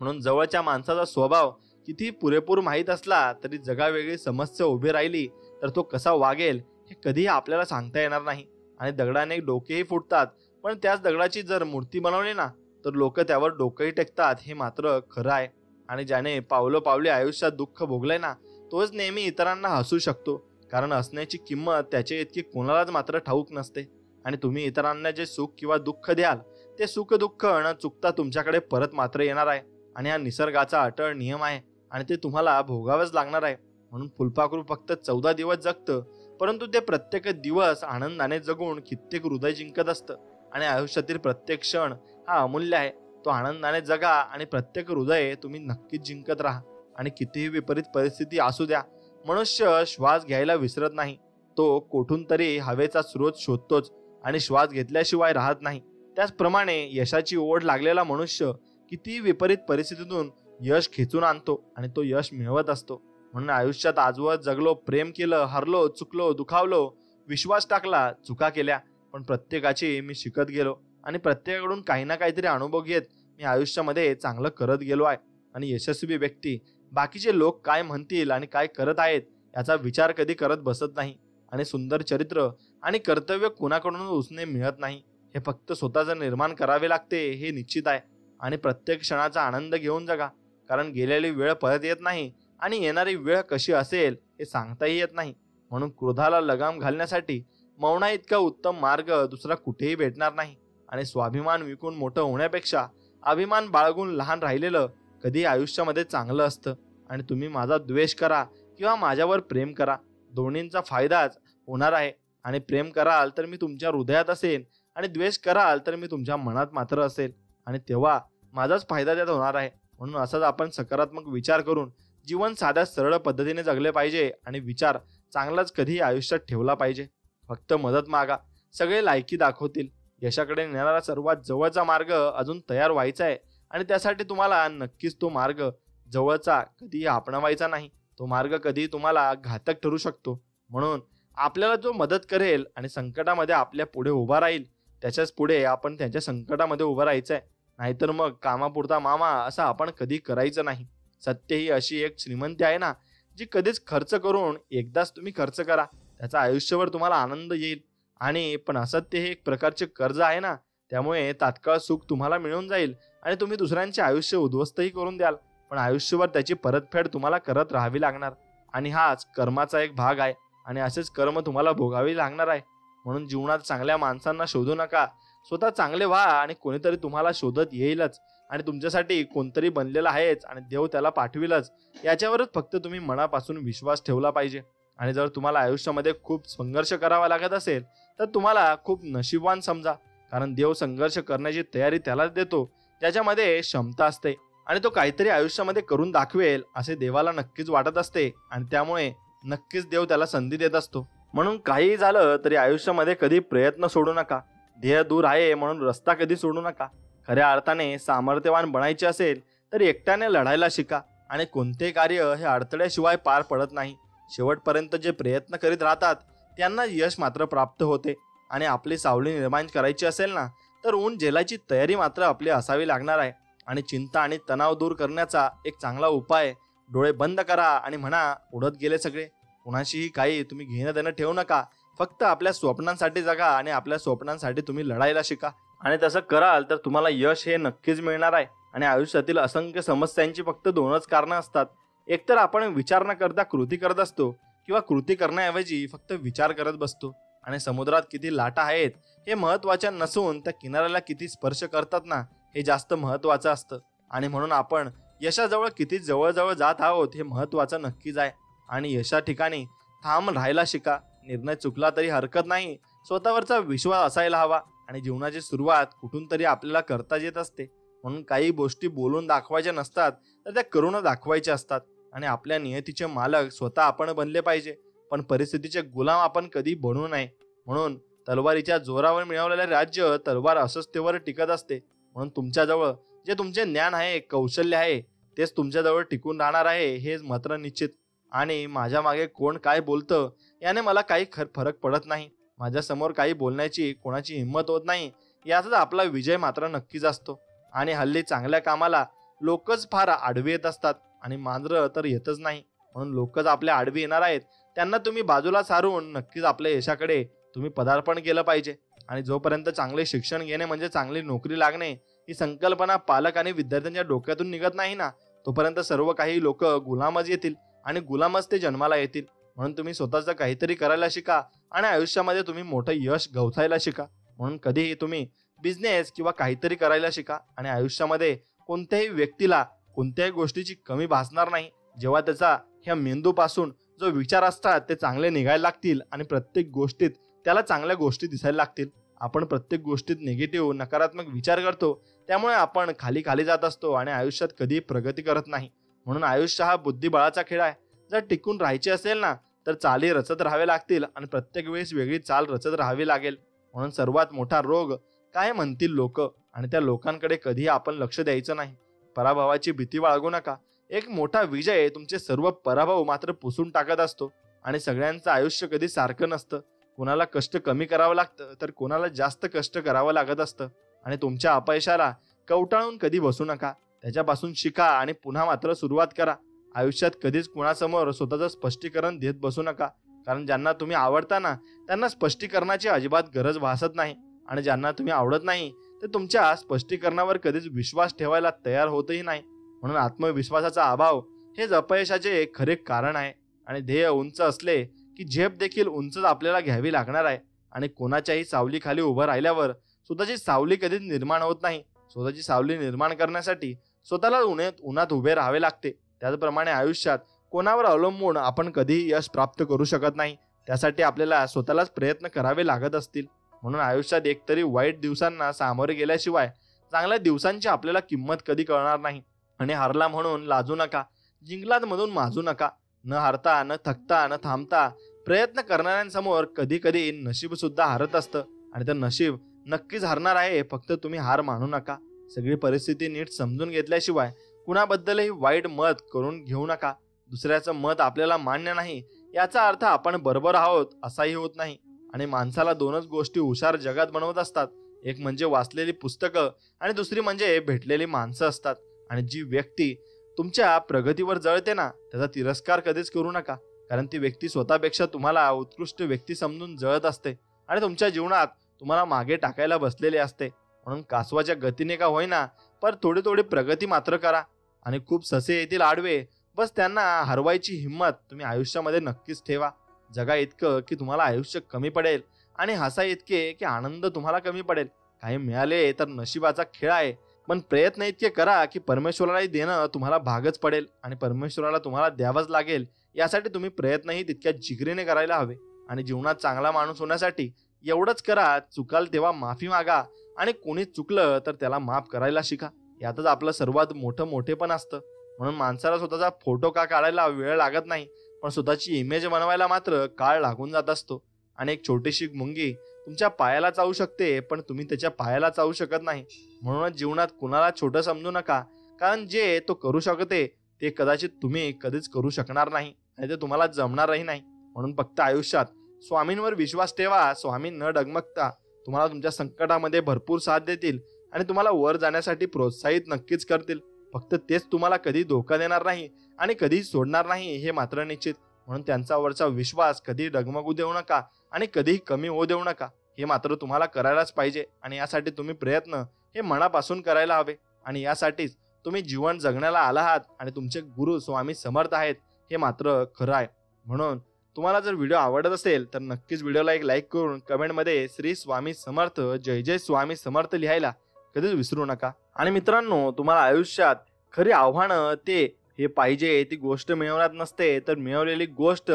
A: म्हणून जवळच्या माणसाचा स्वभाव किती पुरेपूर माहीत असला तरी जगावेगळी समस्या उभी राहिली तर तो कसा वागेल हे कधीही आपल्याला सांगता येणार नाही. आणि दगडाने डोकेही फुटतात, पण त्याच दगडाची जर मूर्ती बनवली ना तर लोक त्यावर डोकंही टेकतात हे मात्र खरं आहे. आणि ज्याने पावलोपावली आयुष्यात दुःख भोगलंय ना तोच नेहमी इतरांना हसू शकतो. कारण हसण्याची किंमत त्याच्या इतकी कोणालाच मात्र ठाऊक नसते. आणि तुम्ही इतरांना जे सुख किंवा दुःख द्याल ते सुख दुःख न चुकता तुमच्याकडे परत मात्र येणार आहे. आणि हा निसर्गाचा अटळ नियम आहे आणि ते तुम्हाला भोगावंच लागणार आहे. म्हणून फुलपाखरू फक्त 14 दिवस जगतं, परंतु ते प्रत्येक दिवस आनंदाने जगून कित्येक हृदय जिंकत असतं. आणि आयुष्यातील प्रत्येक क्षण हा अमूल्य आहे. तो आनंदाने जगा आणि प्रत्येक हृदय तुम्ही नक्कीच जिंकत राहा. आणि कितीही विपरीत परिस्थिती असू द्या, मनुष्य श्वास घ्यायला विसरत नाही. तो कोठून तरी हवेचा स्रोत शोधतोच आणि श्वास घेतल्याशिवाय राहत नाही. त्याचप्रमाणे यशाची ओढ लागलेला मनुष्य किती विपरीत परिस्थितीतून यश खेचून आणतो आणि तो यश मिळवत असतो. म्हणून आयुष्यात आजवर जगलो, प्रेम केलं, हरलो, चुकलो, दुखावलो, विश्वास टाकला, चुका केल्या, पण प्रत्येकाची मी शिकत गेलो आणि प्रत्येकाकडून काही ना काहीतरी अनुभव घेत मी आयुष्यामध्ये चांगलं करत गेलो आहे. आणि यशस्वी व्यक्ती बाकीचे लोक काय म्हणतील आणि काय करत आहेत याचा विचार कधी करत बसत नाही. आणि सुंदर चरित्र आणि कर्तव्य कोणाकडून उसने मिळत नाही, हे फक्त स्वतःच निर्माण करावे लागते हे निश्चित आहे. आणि प्रत्येक क्षणाचा आनंद घेऊन जगा. कारण गेलेली वेळ परत येत नाही आणि येणारी वेळ कशी असेल हे सांगताही येत नाही. म्हणून क्रोधाला लगाम घालण्यासाठी मौना इतका उत्तम मार्ग दुसरा कुठेही भेटणार नाही. आणि स्वाभिमान विकून मोठं होण्यापेक्षा अभिमान बाळगून लहान राहिलेलं कधी आयुष्यामध्ये चांगलं असतं. आणि तुम्ही माझा द्वेष करा किंवा माझ्यावर प्रेम करा, दोन्हींचा फायदाच होणार आहे. आणि प्रेम कराल तर मी तुमच्या हृदयात असेल आणि द्वेष कराल तर मी तुमच्या मनात मात्र असेल. आणि तेव्हा माझाच फायदा त्यात होणार आहे. म्हणून असाच आपण सकारात्मक विचार करून जीवन साध्या सरळ पद्धतीने जगले पाहिजे आणि विचार चांगलाच कधी आयुष्यात ठेवला पाहिजे. फक्त मदत मागा, सगळे लायकी दाखवतील. यशाकडे नेणारा सर्वात जवळचा मार्ग अजून तयार व्हायचा आहे आणि त्यासाठी तुम्हाला नक्कीच तो मार्ग जवळचा कधीही अपनावायचा नाही. तो मार्ग कधीही तुम्हाला घातक ठरू शकतो. म्हणून आपल्याला जो मदत करेल आणि संकटामध्ये आपल्या पुढे उभा राहील त्याच्याच पुढे आपण त्याच्या संकटामध्ये उभं राहायचं आहे. नाहीतर मग कामापुरता मामा असं आपण कधी करायचं नाही. सत्य ही अशी एक श्रीमंती आहे ना जी कधीच खर्च करून एकदाच तुम्ही खर्च करा, त्याचा आयुष्यभर तुम्हाला आनंद येईल. आणि पण असत्य हे एक प्रकारचे कर्ज आहे ना, त्यामुळे तात्काळ सुख तुम्हाला मिळून जाईल आणि तुम्ही दुसऱ्यांचे आयुष्य उद्ध्वस्तही करून द्याल, पण आयुष्यभर त्याची परतफेड तुम्हाला करत राहावी लागणार. आणि हाच कर्माचा एक भाग आहे आणि असेच कर्म तुम्हाला भोगावे लागणार आहे. म्हणून जीवनात चांगल्या माणसांना शोधू नका, स्वतः चांगले व्हा आणि कोणीतरी तुम्हाला शोधत येईलच आणि तुमच्यासाठी कोणतरी बनलेला आहेच आणि देव त्याला पाठविलच, याच्यावरच फक्त तुम्ही मनापासून विश्वास ठेवला पाहिजे. आणि जर तुम्हाला आयुष्यामध्ये खूप संघर्ष करावा लागत असेल तर तुम्हाला खूप नशीबवान समजा, कारण देव संघर्ष करण्याची तयारी त्यालाच देतो ज्याच्यामध्ये क्षमता असते आणि तो काहीतरी आयुष्यामध्ये करून दाखवेल असे देवाला नक्कीच वाटत असते आणि त्यामुळे नक्कीच देव त्याला संधी देत असतो. म्हणून काही झालं तरी आयुष्यामध्ये कधी प्रयत्न सोडू नका. ध्येय दूर आहे म्हणून रस्ता कधी सोडू नका. खऱ्या अर्थाने सामर्थ्यवान बनायचे असेल तर एकट्याने लढायला शिका आणि कोणते कार्य हे अडथळ्याशिवाय पार पडत नाही. शेवटपर्यंत जे प्रयत्न करीत राहतात त्यांना यश मात्र प्राप्त होते. आणि आपली सावली निर्माण करायची असेल ना तर ऊन झेलायची तयारी मात्र आपली असावी लागणार आहे. आणि चिंता आणि तणाव दूर करण्याचा एक चांगला उपाय, डोळे बंद करा आणि म्हणा उडत गेले सगळे. कुणाशीही काही तुम्ही घेणं देणं ठेवू नका. फक्त आपल्या स्वप्नांसाठी जगा आणि आपल्या स्वप्नांसाठी तुम्ही लढायला शिका. आणि तसं कराल तर तुम्हाला यश हे नक्कीच मिळणार आहे. आणि आयुष्यातील असंख्य समस्यांची फक्त दोनच कारणं असतात. एकतर आपण विचार न करता कृती करत असतो किंवा कृती करण्याऐवजी फक्त विचार करत बसतो. आणि समुद्रात किती लाटा आहेत हे महत्वाचे नसून त्या किनाऱ्याला किती स्पर्श करतात ना हे जास्त महत्वाचं असतं. आणि म्हणून आपण यशाजवळ किती जवळजवळ जात आहोत हे महत्वाचं नक्कीच आहे. आणि यशा ठिकाणी ठाम राहायला शिका. निर्णय चुकला तरी हरकत नाही. स्वतःवरचा विश्वास असायला हवा. आणि जीवनाची सुरुवात कुठून तरी आपल्याला करता येत असते. म्हणून काही गोष्टी बोलून दाखवायच्या नसतात तर त्या करून दाखवायच्या असतात. आणि आपल्या नियतीचे मालक स्वतः आपण बनले पाहिजे, पण परिस्थितीचे गुलाम आपण कधी बनू नये. म्हणून तलवारीच्या जोरावर मिळवलेले राज्य तलवार अस्वस्थतेवर टिकत असते. म्हणून तुमच्याजवळ जे तुमचे ज्ञान आहे, कौशल्य आहे तेच तुमच्याजवळ टिकून राहणार आहे हे मात्र निश्चित. आणि माझ्या मागे कोण काय बोलतं याने मला काही फरक पडत नाही. माझ्या समोर काही बोलण्याची कोणाची हिंमत होत नाही याचाच आपला विजय मात्र नक्कीच असतो. आणि हल्ली चांगल्या कामाला लोकच फार आडवी येत असतात आणि मांजरं तर येतच नाही. म्हणून लोकच आपल्या आडवी येणार आहेत त्यांना तुम्ही बाजूला सारून नक्कीच आपल्या यशाकडे तुम्ही पदार्पण केलं पाहिजे. आणि जोपर्यंत चांगले शिक्षण घेणे म्हणजे चांगली नोकरी लागणे ही संकल्पना पालक आणि विद्यार्थ्यांच्या डोक्यातून निघत नाही ना तोपर्यंत सर्व काही लोक गुलामच येतील आणि गुलामच ते जन्माला येतील. म्हणून तुम्ही स्वतःचं काहीतरी करायला शिका आणि आयुष्यामध्ये तुम्ही मोठं यश गवसायला शिका. म्हणून कधीही तुम्ही बिझनेस किंवा काहीतरी करायला शिका. आणि आयुष्यामध्ये कोणत्याही व्यक्तीला कोणत्याही गोष्टीची कमी भासणार नाही जेव्हा त्याचा ह्या मेंदूपासून जो विचार असतात ते चांगले निघायला लागतील आणि प्रत्येक गोष्टीत त्याला चांगल्या गोष्टी दिसायला लागतील. आपण प्रत्येक गोष्टीत निगेटिव्ह नकारात्मक विचार करतो त्यामुळे आपण खाली खाली जात असतो आणि आयुष्यात कधीही प्रगती करत नाही. म्हणून आयुष्य हा बुद्धिबळाचा खेळ आहे. जर टिकून राहायचे असेल ना तर चाली रचत राहावे लागतील आणि प्रत्येक वेळेस वेगळी चाल रचत राहावी लागेल. म्हणून सर्वात मोठा रोग काय म्हणतील लोक आणि त्या लोकांकडे कधीही आपण लक्ष द्यायचं नाही. पराभवाची भीती बाळगू नका. एक मोठा विजय तुमचे सर्व पराभव मात्र पुसून टाकत असतो. आणि सगळ्यांचं आयुष्य कधी सारखं नसतं. कोणाला कष्ट कमी करावं लागतं तर कोणाला जास्त कष्ट करावं लागत असतं. आणि तुमच्या अपयशाला कवटाळून कधी बसू नका. त्याच्यापासून शिका आणि पुन्हा मात्र सुरुवात करा. आयुष्यात कधीच कुणासमोर स्वतःचं स्पष्टीकरण देत बसू नका. कारण ज्यांना तुम्ही आवडता ना त्यांना स्पष्टीकरणाची अजिबात गरज भासत नाही. आणि ज्यांना तुम्ही आवडत नाही ते तुमच्या स्पष्टीकरणावर कधीच विश्वास ठेवायला तयार होतही नाही. म्हणून आत्मविश्वासाचा अभाव हेच अपयशाचे खरे कारण आहे. आणि ध्येय उंच असले की झेप देखील उंचच आपल्याला घ्यावी लागणार आहे. आणि कोणाच्याही सावलीखाली उभं राहिल्यावर स्वतःची सावली कधीच निर्माण होत नाही. स्वतःची सावली निर्माण करण्यासाठी स्वतःला उन्हात उभे राहावे लागते. त्याचप्रमाणे आयुष्यात कोणावर अवलंबून आपण कधीही यश प्राप्त करू शकत नाही. त्यासाठी आपल्याला स्वतःलाच प्रयत्न करावे लागत असतील. म्हणून आयुष्यात एकतरी वाईट दिवसांना सामोरे गेल्याशिवाय चांगल्या दिवसांची आपल्याला किंमत कधी कळणार नाही. आणि हारला म्हणून लाजू नका. जिंकलात मधून माजू नका. न हारता न थकता न थांबता प्रयत्न करणाऱ्यांसमोर कधी कधी नशीब सुद्धा हारत असतं. आणि ते नशीब नक्कीच हारणार आहे. फक्त तुम्ही हार मानू नका. सगळी परिस्थिती नीट समजून घेतल्याशिवाय कुणाबद्दलही वाईट मत करून घेऊ नका. दुसऱ्याचं मत आपल्याला मान्य नाही याचा अर्थ आपण बरोबर आहोत असाही होत नाही. आणि माणसाला दोनच गोष्टी हुशार जगात बनवत असतात. एक म्हणजे वाचलेली पुस्तकं आणि दुसरी म्हणजे भेटलेली माणसं असतात. आणि जी व्यक्ती तुमच्या प्रगतीवर जळते ना त्याचा तिरस्कार कधीच करू नका. कारण ती व्यक्ती स्वतःपेक्षा तुम्हाला उत्कृष्ट व्यक्ती समजून जळत असते आणि तुमच्या जीवनात तुम्हाला मागे टाकायला बसलेले असते. म्हणून कासवाच्या गतीने का होईना पण थोडी थोडी प्रगती मात्र करा. आणि खूप ससे येतील आडवे, बस त्यांना हरवायची हिंमत तुम्ही आयुष्यामध्ये नक्कीच ठेवा. जगा इतकं की तुम्हाला आयुष्य कमी पडेल आणि हसा इतके की आनंद तुम्हाला कमी पडेल. काही मिळाले तर नशिबाचा खेळ आहे, पण प्रयत्न इतके करा की परमेश्वरालाही देणं तुम्हाला भागच पडेल आणि परमेश्वराला तुम्हाला द्यावंच लागेल. यासाठी तुम्ही प्रयत्नही तितक्या जिगरीने करायला हवे. आणि जीवनात चांगला माणूस होण्यासाठी एवढंच करा, चुकाल तेव्हा माफी मागा आणि कोणी चुकलं तर त्याला माफ करायला शिका. यातच आपलं सर्वात मोठं मोठेपण असतं. म्हणून माणसाला स्वतःचा फोटो का काढायला वेळ लागत नाही, पण स्वतःची इमेज बनवायला मात्र काळ लागून जात असतो. आणि एक छोटीशी मुंगी तुमच्या पायाला चावू शकते, पण तुम्ही त्याच्या पायाला चावू शकत नाही. म्हणूनच जीवनात कुणाला छोटं समजू नका, कारण जे तो करू शकते ते कदाचित तुम्ही कधीच करू शकणार नाही आणि ते तुम्हाला जमणारही नाही. म्हणून फक्त आयुष्यात स्वामींवर विश्वास ठेवा. स्वामी न डगमगता तुम्हाला तुमच्या संकटामध्ये भरपूर साथ देतील आणि तुम्हाला वर जाण्यासाठी प्रोत्साहित नक्कीच करतील. फक्त तेच तुम्हाला कधी धोका देणार नाही आणि कधी सोडणार नाही हे मात्र निश्चित. म्हणून त्यांच्यावरचा विश्वास कधी डगमगू देऊ नका आणि कधीही कमी होऊ देऊ नका. हे मात्र तुम्हाला करायलाच पाहिजे आणि यासाठी तुम्ही प्रयत्न हे मनापासून करायला हवे. आणि यासाठीच तुम्ही जीवन जगण्याला आला आहात आणि तुमचे गुरु स्वामी समर्थ आहेत हे मात्र खरं आहे. म्हणून तुम्हाला जर व्हिडिओ आवडत असेल तर नक्कीच व्हिडिओला एक लाईक करून कमेंटमध्ये श्री स्वामी समर्थ, जय जय स्वामी समर्थ लिहायला कधीच विसरू नका. आणि मित्रांनो, तुम्हाला आयुष्यात खरी आव्हानं ते हे पाहिजे ती गोष्ट मिळवण्यात नसते, तर मिळवलेली गोष्ट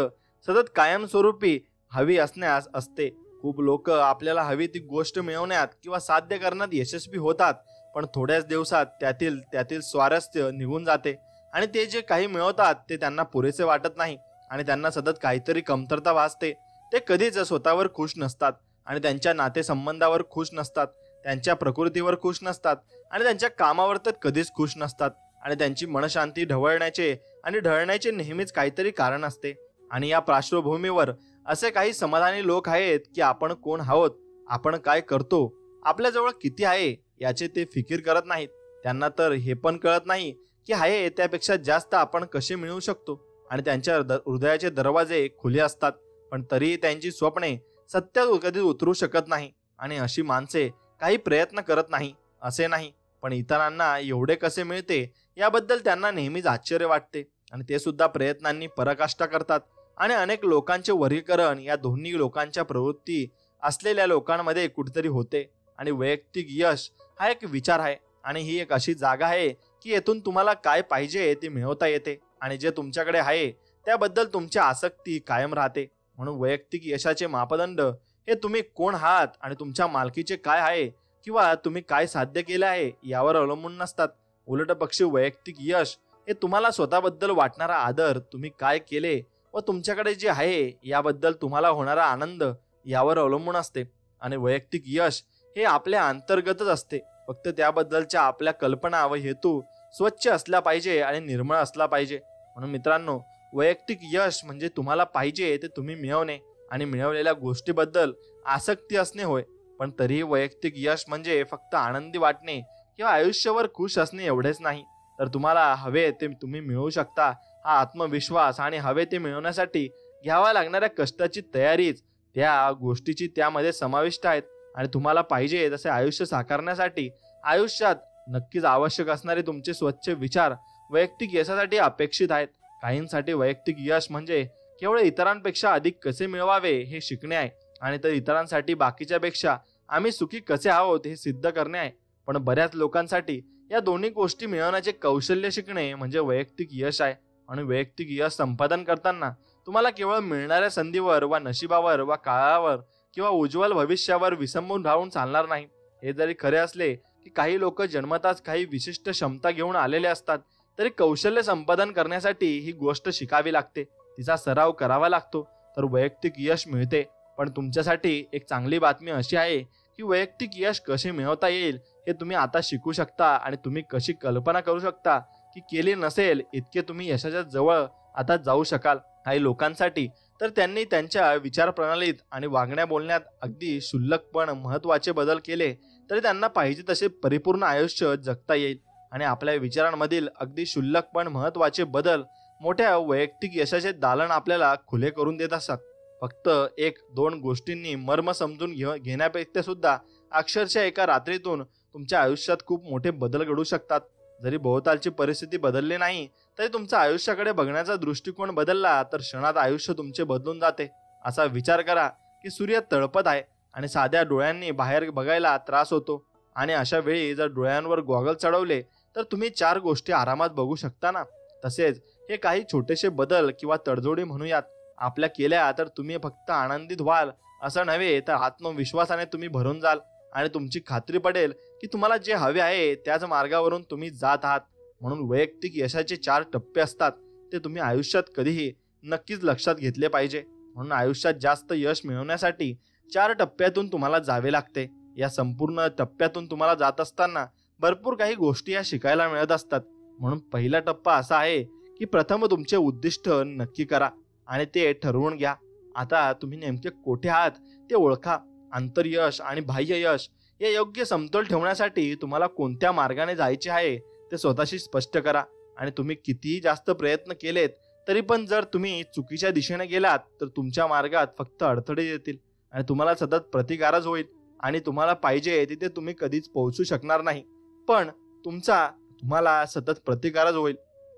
A: सतत कायमस्वरूपी हवी असण्यास असते. खूप लोक आपल्याला हवी ती गोष्ट मिळवण्यात किंवा साध्य करण्यात यशस्वी होतात, पण थोड्याच दिवसात त्यातील स्वारस्य निघून जाते आणि ते जे काही मिळवतात ते त्यांना पुरेसे वाटत नाही आणि त्यांना सतत काहीतरी कमतरता भासते. ते कधीच स्वतःवर खुश नसतात आणि त्यांच्या नातेसंबंधावर खुश नसतात, त्यांच्या प्रकृतीवर खुश नसतात आणि त्यांच्या कामावर तर कधीच खुश नसतात आणि त्यांची मनशांती ढळण्याचे नेहमीच काहीतरी कारण असते. आणि या पार्श्वभूमीवर असे काही समाधानी लोक आहेत की आपण कोण आहोत, आपण काय करतो, आपल्याजवळ किती आहे याचे ते फिकीर करत नाहीत. त्यांना तर हे पण कळत नाही की आहे त्यापेक्षा जास्त आपण कसे मिळवू शकतो. आणि त्यांच्या हृदयाचे दरवाजे खुले असतात, पण तरीही त्यांची स्वप्ने सत्यात कधी उतरू शकत नाही. आणि अशी माणसे काही प्रयत्न करत नाही असे नाही, पण इतरांना एवढे कसे मिळते याबद्दल त्यांना नेहमीच आश्चर्य वाटते आणि ते सुद्धा प्रयत्नांनी पराकाष्ठा करतात. आणि अनेक लोकांचे वर्गीकरण या दोन्ही लोकांच्या प्रवृत्ती असलेल्या लोकांमध्ये कुठेतरी होते. आणि वैयक्तिक यश हा एक विचार आहे आणि ही एक अशी जागा आहे की येथून तुम्हाला काय पाहिजे ते मिळवता येते आणि जे तुमच्याकडे आहे त्याबद्दल तुमची आसक्ती कायम राहते. म्हणून वैयक्तिक यशाचे मापदंड हे तुम्ही कोण आहात आणि तुमच्या मालकीचे काय आहे किंवा तुम्ही काय साध्य केले आहे यावर अवलंबून नसतात. उलट पक्षी वैयक्तिक यश हे तुम्हाला स्वतःबद्दल वाटणारा आदर, तुम्ही काय केले व तुमच्याकडे जे आहे याबद्दल तुम्हाला होणारा आनंद यावर अवलंबून असते. आणि वैयक्तिक यश हे आपल्या अंतर्गतच असते, फक्त त्याबद्दलच्या आपल्या कल्पना व हेतू स्वच्छ असला पाहिजे आणि निर्मळ असला पाहिजे. म्हणून मित्रांनो, वैयक्तिक यश म्हणजे तुम्हाला पाहिजे ते तुम्ही मिळवणे आणि मिळवलेल्या गोष्टीबद्दल आसक्ती असणे होय. पण तरीही वैयक्तिक यश म्हणजे फक्त आनंदी वाटणे किंवा आयुष्यभर खुश असणे एवढेच नाही, तर तुम्हाला हवे ते तुम्ही मिळवू शकता हा आत्मविश्वास आणि हवे ते मिळवण्यासाठी घ्यावा लागणाऱ्या कष्टाची तयारीच त्या गोष्टीची त्यामध्ये समाविष्ट आहेत. आणि तुम्हाला पाहिजे तसे आयुष्य साकारण्यासाठी आयुष्यात नक्कीच आवश्यक असणारे तुमचे स्वच्छ विचार वैयक्तिक यशासाठी अपेक्षित आहेत. काहींसाठी वैयक्तिक यश म्हणजे केवळ इतरांपेक्षा अधिक कसे मिळवावे हे शिकणे आहे आणि तर इतरांसाठी बाकीच्यापेक्षा आम्ही सुखी कसे आहोत हे सिद्ध करणे आहे. पण बऱ्याच लोकांसाठी या दोन्ही गोष्टी मिळवण्याचे कौशल्य शिकणे म्हणजे वैयक्तिक यश आहे. आणि वैयक्तिक यश संपादन करताना तुम्हाला केवळ मिळणाऱ्या संधीवर वा नशिबावर वा काळावर किंवा उज्ज्वल भविष्यावर विसंबून राहून चालणार नाही. हे जरी खरे असले की काही लोक जन्मताच काही विशिष्ट क्षमता घेऊन आलेले असतात, तरी कौशल्य संपादन करण्यासाठी ही गोष्ट शिकावी लागते, तिचा सराव करावा लागतो, तर वैयक्तिक यश मिळते. पण तुमच्यासाठी एक चांगली बातमी अशी आहे की वैयक्तिक यश कसे मिळवता येईल हे तुम्ही आता शिकू शकता आणि तुम्ही कशी कल्पना करू शकता की केली नसेल इतके तुम्ही यशाच्या जवळ आता जाऊ शकाल. काही लोकांसाठी तर त्यांनी त्यांच्या विचारप्रणालीत आणि वागण्या बोलण्यात अगदी क्षुल्लक पण महत्त्वाचे बदल केले तरी त्यांना पाहिजे तसे परिपूर्ण आयुष्य जगता येईल. आणि आपल्या विचारांमधील अगदी क्षुल्लक पण महत्त्वाचे बदल मोठ्या वैयक्तिक यशाचे दालन आपल्याला खुले करून देत असतात. फक्त एक दोन गोष्टींनी मर्म समजून घेण्यापेक्षा सुद्धा अक्षरशः एका रात्रीतून तुमच्या आयुष्यात खूप मोठे बदल घडू शकतात. जरी भोवतालची परिस्थिती बदलली नाही तरी तुमच्या आयुष्याकडे बघण्याचा दृष्टिकोन बदलला तर क्षणात आयुष्य तुमचे बदलून जाते. असा विचार करा की सूर्य तळपत आहे आणि साध्या डोळ्यांनी बाहेर बघायला त्रास होतो आणि अशा वेळी जर डोळ्यांवर गॉगल चढवले तर तुम्ही चार गोष्टी आरामात बघू शकता ना. तसेच हे काही छोटेसे बदल किंवा तडजोडी म्हणूयात आपल्या केल्या तर तुम्ही फक्त आनंदित व्हाल असं नव्हे तर आत्मविश्वासाने तुम्ही भरून जाल आणि तुमची खात्री पडेल की तुम्हाला जे हवे आहे त्याच मार्गावरून तुम्ही जात आहात. म्हणून वैयक्तिक यशाचे 4 टप्पे असतात, ते तुम्ही आयुष्यात कधीही नक्कीच लक्षात घेतले पाहिजे. म्हणून आयुष्यात जास्त यश मिळवण्यासाठी 4 टप्प्यातून तुम्हाला जावे लागते. या संपूर्ण टप्प्यातून तुम्हाला जात असताना भरपूर काही गोष्टी या शिकायला मिळत असतात. म्हणून पहिला टप्पा असा आहे की प्रथम तुमचे उद्दिष्ट नक्की करा आणि ते ठरवून घ्या. आता तुम्ही नेमके कोठे आहात ते ओळखा. आंतरयश आणि बाह्य यश या योग्य समतोल ठेवण्यासाठी तुम्हाला कोणत्या मार्गाने जायचे आहे ते स्वतःशी स्पष्ट करा. आणि तुम्ही कितीही जास्त प्रयत्न केलेत तरी पण जर तुम्ही चुकीच्या दिशेने गेलात तर तुमच्या मार्गात फक्त अडथळे येतील आणि तुम्हाला सतत प्रतिकारच होईल आणि तुम्हाला पाहिजे तिथे तुम्ही कधीच पोहोचू शकणार नाही. पण तुम्हाला सतत प्रतिकारच होईल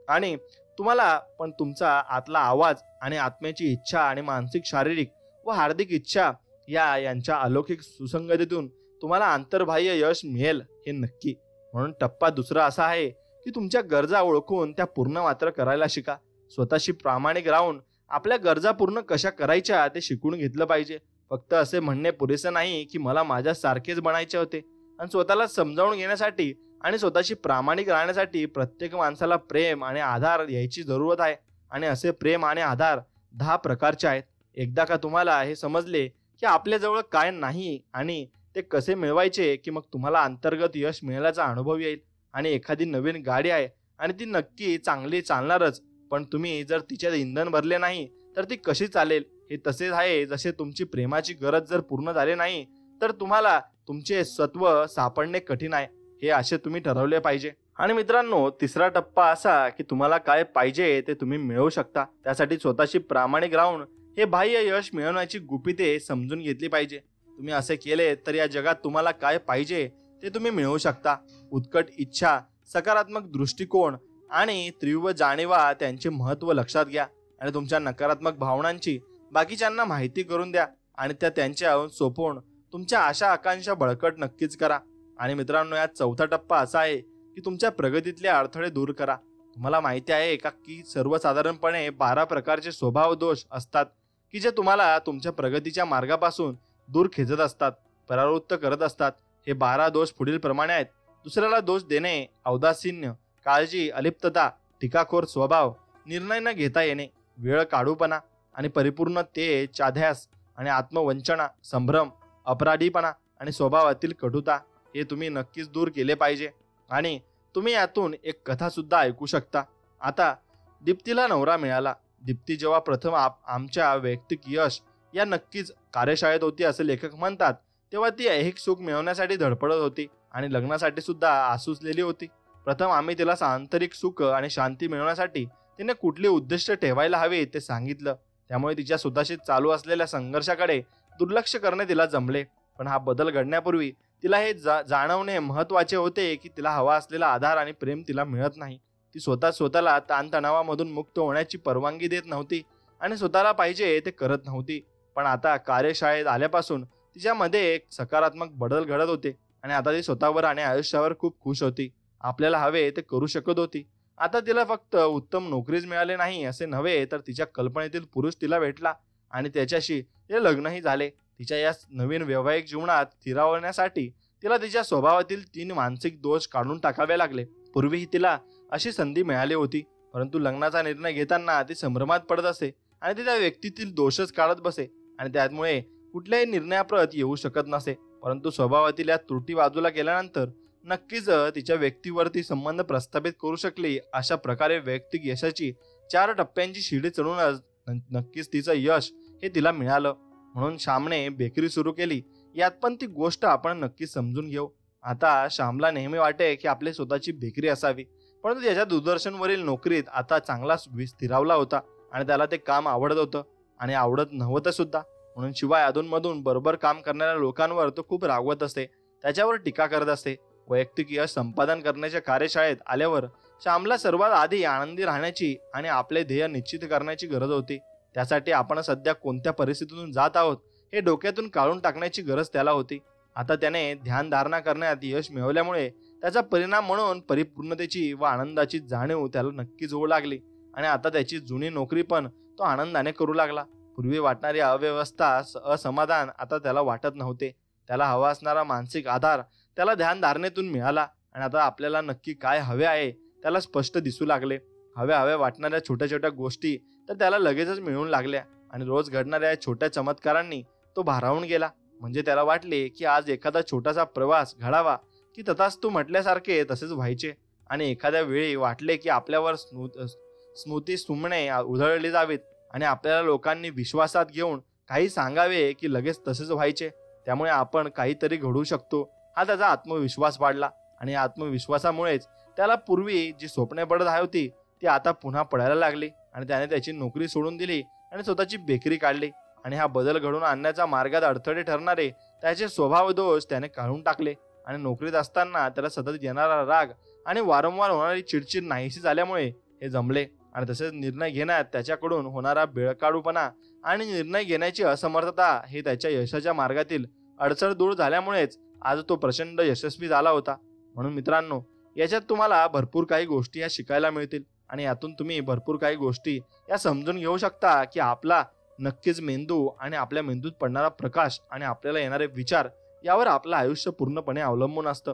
A: आणि तुमचा आतला आवाज आणि आत्म्याची इच्छा आणि मानसिक, शारीरिक व हार्दिक इच्छा यांच्या अलौकिक सुसंगतीतून तुम्हाला आंतरबाह्य यश मिळेल हे नक्की. म्हणून टप्पा दुसरा असा आहे की तुमच्या गरजा ओळखून त्या पूर्ण मात्र करायला शिका. स्वतःशी प्रामाणिक राहून आपल्या गरजा पूर्ण कशा करायच्या ते शिकून घेतलं पाहिजे. फक्त असे म्हणणे पुरेसे नाही की मला माझ्या सारखेच बनायचे होते. आणि स्वतःला समजावून घेण्यासाठी आणि स्वतःशी प्रामाणिक राहण्यासाठी प्रत्येक माणसाला प्रेम आणि आधार यायची जरूरत आहे. आणि असे प्रेम आणि आधार 10 प्रकारचे आहेत. एकदा का तुम्हाला हे समजले की आपल्याजवळ काय नाही आणि ते कसे मिळवायचे की मग तुम्हाला अंतर्गत यश मिळाल्याचा अनुभव येईल. आणि एखादी नवीन गाडी आहे आणि ती नक्की चांगली चालणारच, पण तुम्ही जर तिच्यात इंधन भरले नाही तर ती कशी चालेल. हे तसेच आहे जसे तुमची प्रेमाची गरज जर पूर्ण झाली नाही तर तुम्हाला तुमचे सत्व सापडणे कठीण आहे. हे असे तुम्ही ठरवले पाहिजे. आणि मित्रांनो, तिसरा टप्पा असा की तुम्हाला काय पाहिजे ते तुम्ही मिळवू शकता. त्यासाठी स्वतःशी प्रामाणिक राहून हे बाह्य यश मिळवण्याची गुपिते समजून घेतली पाहिजे. तुम्ही असे केले तर या जगात तुम्हाला काय पाहिजे ते तुम्ही मिळवू शकता. उत्कट इच्छा, सकारात्मक दृष्टिकोन आणि तीव्र जाणीवा त्यांचे महत्त्व लक्षात घ्या. आणि तुमच्या नकारात्मक भावनांची बाकीच्यांना माहिती करून द्या आणि त्या त्यांच्यावर सोपवून तुमच्या आशा आकांक्षा बळकट नक्कीच करा. आणि मित्रांनो, यात चौथा टप्पा असा आहे की तुमच्या प्रगतीतले अडथळे दूर करा. तुम्हाला माहिती आहे का की सर्वसाधारणपणे 12 प्रकारचे स्वभाव दोष असतात की जे तुम्हाला तुमच्या प्रगतीच्या मार्गापासून दूर खेचत असतात, परावृत्त करत असतात. हे 12 दोष पुढील प्रमाणे आहेत. दुसऱ्याला दोष देणे, औदासीन्य, काळजी, अलिप्तता, टीकाखोर स्वभाव, निर्णय न घेता येणे, वेळ काढूपणा आणि परिपूर्णतेचा ध्यास आणि आत्मवंचना, संभ्रम, अपराधीपणा आणि स्वभावातील कटुता हे तुम्ही नक्कीच दूर केले पाहिजे. आणि तुम्ही यातून एक कथा सुद्धा ऐकू शकता. आता दीप्तीला नवरा मिळाला. दीप्ती जेव्हा प्रथम आमच्या वैयक्तिक यश या नक्कीच कार्यशाळेत होती असे लेखक म्हणतात, तेव्हा ती ऐहिक सुख मिळवण्यासाठी धडपडत होती आणि लग्नासाठी सुद्धा आसुसलेली होती. प्रथम आम्ही तिला आंतरिक सुख आणि शांती मिळवण्यासाठी तिने कुठले उद्दिष्ट ठेवायला हवे ते सांगितलं. त्यामुळे तिच्या स्वतःशी चालू असलेल्या संघर्षाकडे दुर्लक्ष करणे तिला जमले. पण हा बदल घडण्यापूर्वी तिला हे जाणवणे महत्त्वाचे होते की तिला हवा असलेला आधार आणि प्रेम तिला मिळत नाही. ती स्वतःला ताणतणावामधून मुक्त होण्याची परवानगी देत नव्हती आणि स्वतःला पाहिजे ते करत नव्हती. पण आता कार्यशाळेत आल्यापासून तिच्यामध्ये एक सकारात्मक बदल घडत होते आणि आता ती स्वतःवर आणि आयुष्यावर खूप खुश होती. आपल्याला हवे ते करू शकत होती. आता तिला फक्त उत्तम नोकरीच मिळाली नाही असे नव्हे, तर तिच्या कल्पनेतील पुरुष तिला भेटला आणि त्याच्याशी ते लग्नही झाले. तिच्या या नवीन वैवाहिक जीवनात स्थिरावण्यासाठी तिला तिच्या स्वभावातील 3 मानसिक दोष काढून टाकावे लागले. पूर्वीही तिला अशी संधी मिळाली होती, परंतु लग्नाचा निर्णय घेताना ती संभ्रमात पडत असे आणि ती त्या व्यक्तीतील दोषच काढत बसे आणि त्यामुळे कुठल्याही निर्णयाप्रत येऊ शकत नसे. परंतु स्वभावातील या त्रुटी बाजूला केल्यानंतर नक्कीच तिच्या व्यक्तीवरती संबंध प्रस्थापित करू शकली. अशा प्रकारे वैयक्तिक यशाची 4 टप्प्यांची शिडी चढूनच नक्कीच तिचं यश हे तिला मिळालं. म्हणून श्यामने बेकरी सुरू केली. यात पण ती गोष्ट आपण नक्कीच समजून घेऊ. आता श्यामला नेहमी वाटे की आपली स्वतःची बेकरी असावी, परंतु त्याच्या दूरदर्शनवरील नोकरीत आता चांगला स्थिरावला होता आणि त्याला ते काम आवडत होतं आणि आवडत नव्हतं सुद्धा. म्हणून शिवाय अधूनमधून बरोबर काम करणाऱ्या लोकांवर तो खूप रागवत असते, त्याच्यावर टीका करत असते. वैयक्तिक यश संपादन करण्याच्या कार्यशाळेत आल्यावर श्यामला सर्वात आधी आनंदी राहण्याची आणि आपले ध्येय निश्चित करण्याची गरज होती. त्यासाठी आपण सध्या कोणत्या परिस्थितीतून जात आहोत हे डोक्यातून काढून टाकण्याची गरज त्याला होती. आता त्याने ध्यानधारणा करण्यात यश मिळवल्यामुळे त्याचा परिणाम म्हणून परिपूर्णतेची व आनंदाची जाणीव त्याला नक्कीच होऊ लागली आणि आता त्याची जुनी नोकरी पण तो आनंदाने करू लागला. पूर्वी वाटणारी अव्यवस्था, असमाधान आता त्याला वाटत नव्हते. त्याला हवा असणारा मानसिक आधार त्याला ध्यानधारणेतून मिळाला आणि आता आपल्याला नक्की काय हवे आहे त्याला स्पष्ट दिसू लागले. हव्या हव्या वाटणाऱ्या छोट्या छोट्या गोष्टी तर त्याला लगेचच मिळून लागल्या आणि रोज घडणाऱ्या छोट्या चमत्कारांनी तो भारावून गेला. म्हणजे त्याला वाटले की आज एखादा छोटासा प्रवास घडावा की तथास्तु म्हटल्यासारखे तसेच व्हायचे. आणि एखाद्या वेळी वाटले की आपल्यावर स्मृती सुमणे उधळली जावीत आणि आपल्याला लोकांनी विश्वासात घेऊन काही सांगावे की लगेच तसेच व्हायचे. त्यामुळे आपण काहीतरी घडवू शकतो हा त्याचा आत्मविश्वास वाढला. आणि या आत्मविश्वासामुळेच त्याला पूर्वी जी स्वप्ने पडत होती ती आता पुन्हा पडायला लागली. आणि त्याने त्याची नोकरी सोडून दिली आणि स्वतःची बेकरी काढली. आणि हा बदल घडवून आणण्याच्या मार्गात अडथळे ठरणारे त्याचे स्वभाव दोष त्याने काढून टाकले. आणि नोकरीत असताना त्याला सतत येणारा राग आणि वारंवार होणारी चिडचिड नाहीशी झाल्यामुळे हे जमले. आणि तसेच निर्णय घेण्यात त्याच्याकडून होणारा बेळकाडूपणा आणि निर्णय घेण्याची असमर्थता हे त्याच्या यशाच्या मार्गातील अडचण दूर झाल्यामुळेच आज तो प्रचंड यशस्वी झाला होता. म्हणून मित्रांनो, याच्यात तुम्हाला भरपूर काही गोष्टी या शिकायला मिळतील आणि यातून तुम्ही भरपूर काही गोष्टी या समजून घेऊ शकता की आपला नक्कीच मेंदू आणि आपल्या मेंदूत पडणारा प्रकाश आणि आपल्याला येणारे विचार यावर आपलं आयुष्य पूर्णपणे अवलंबून असतं.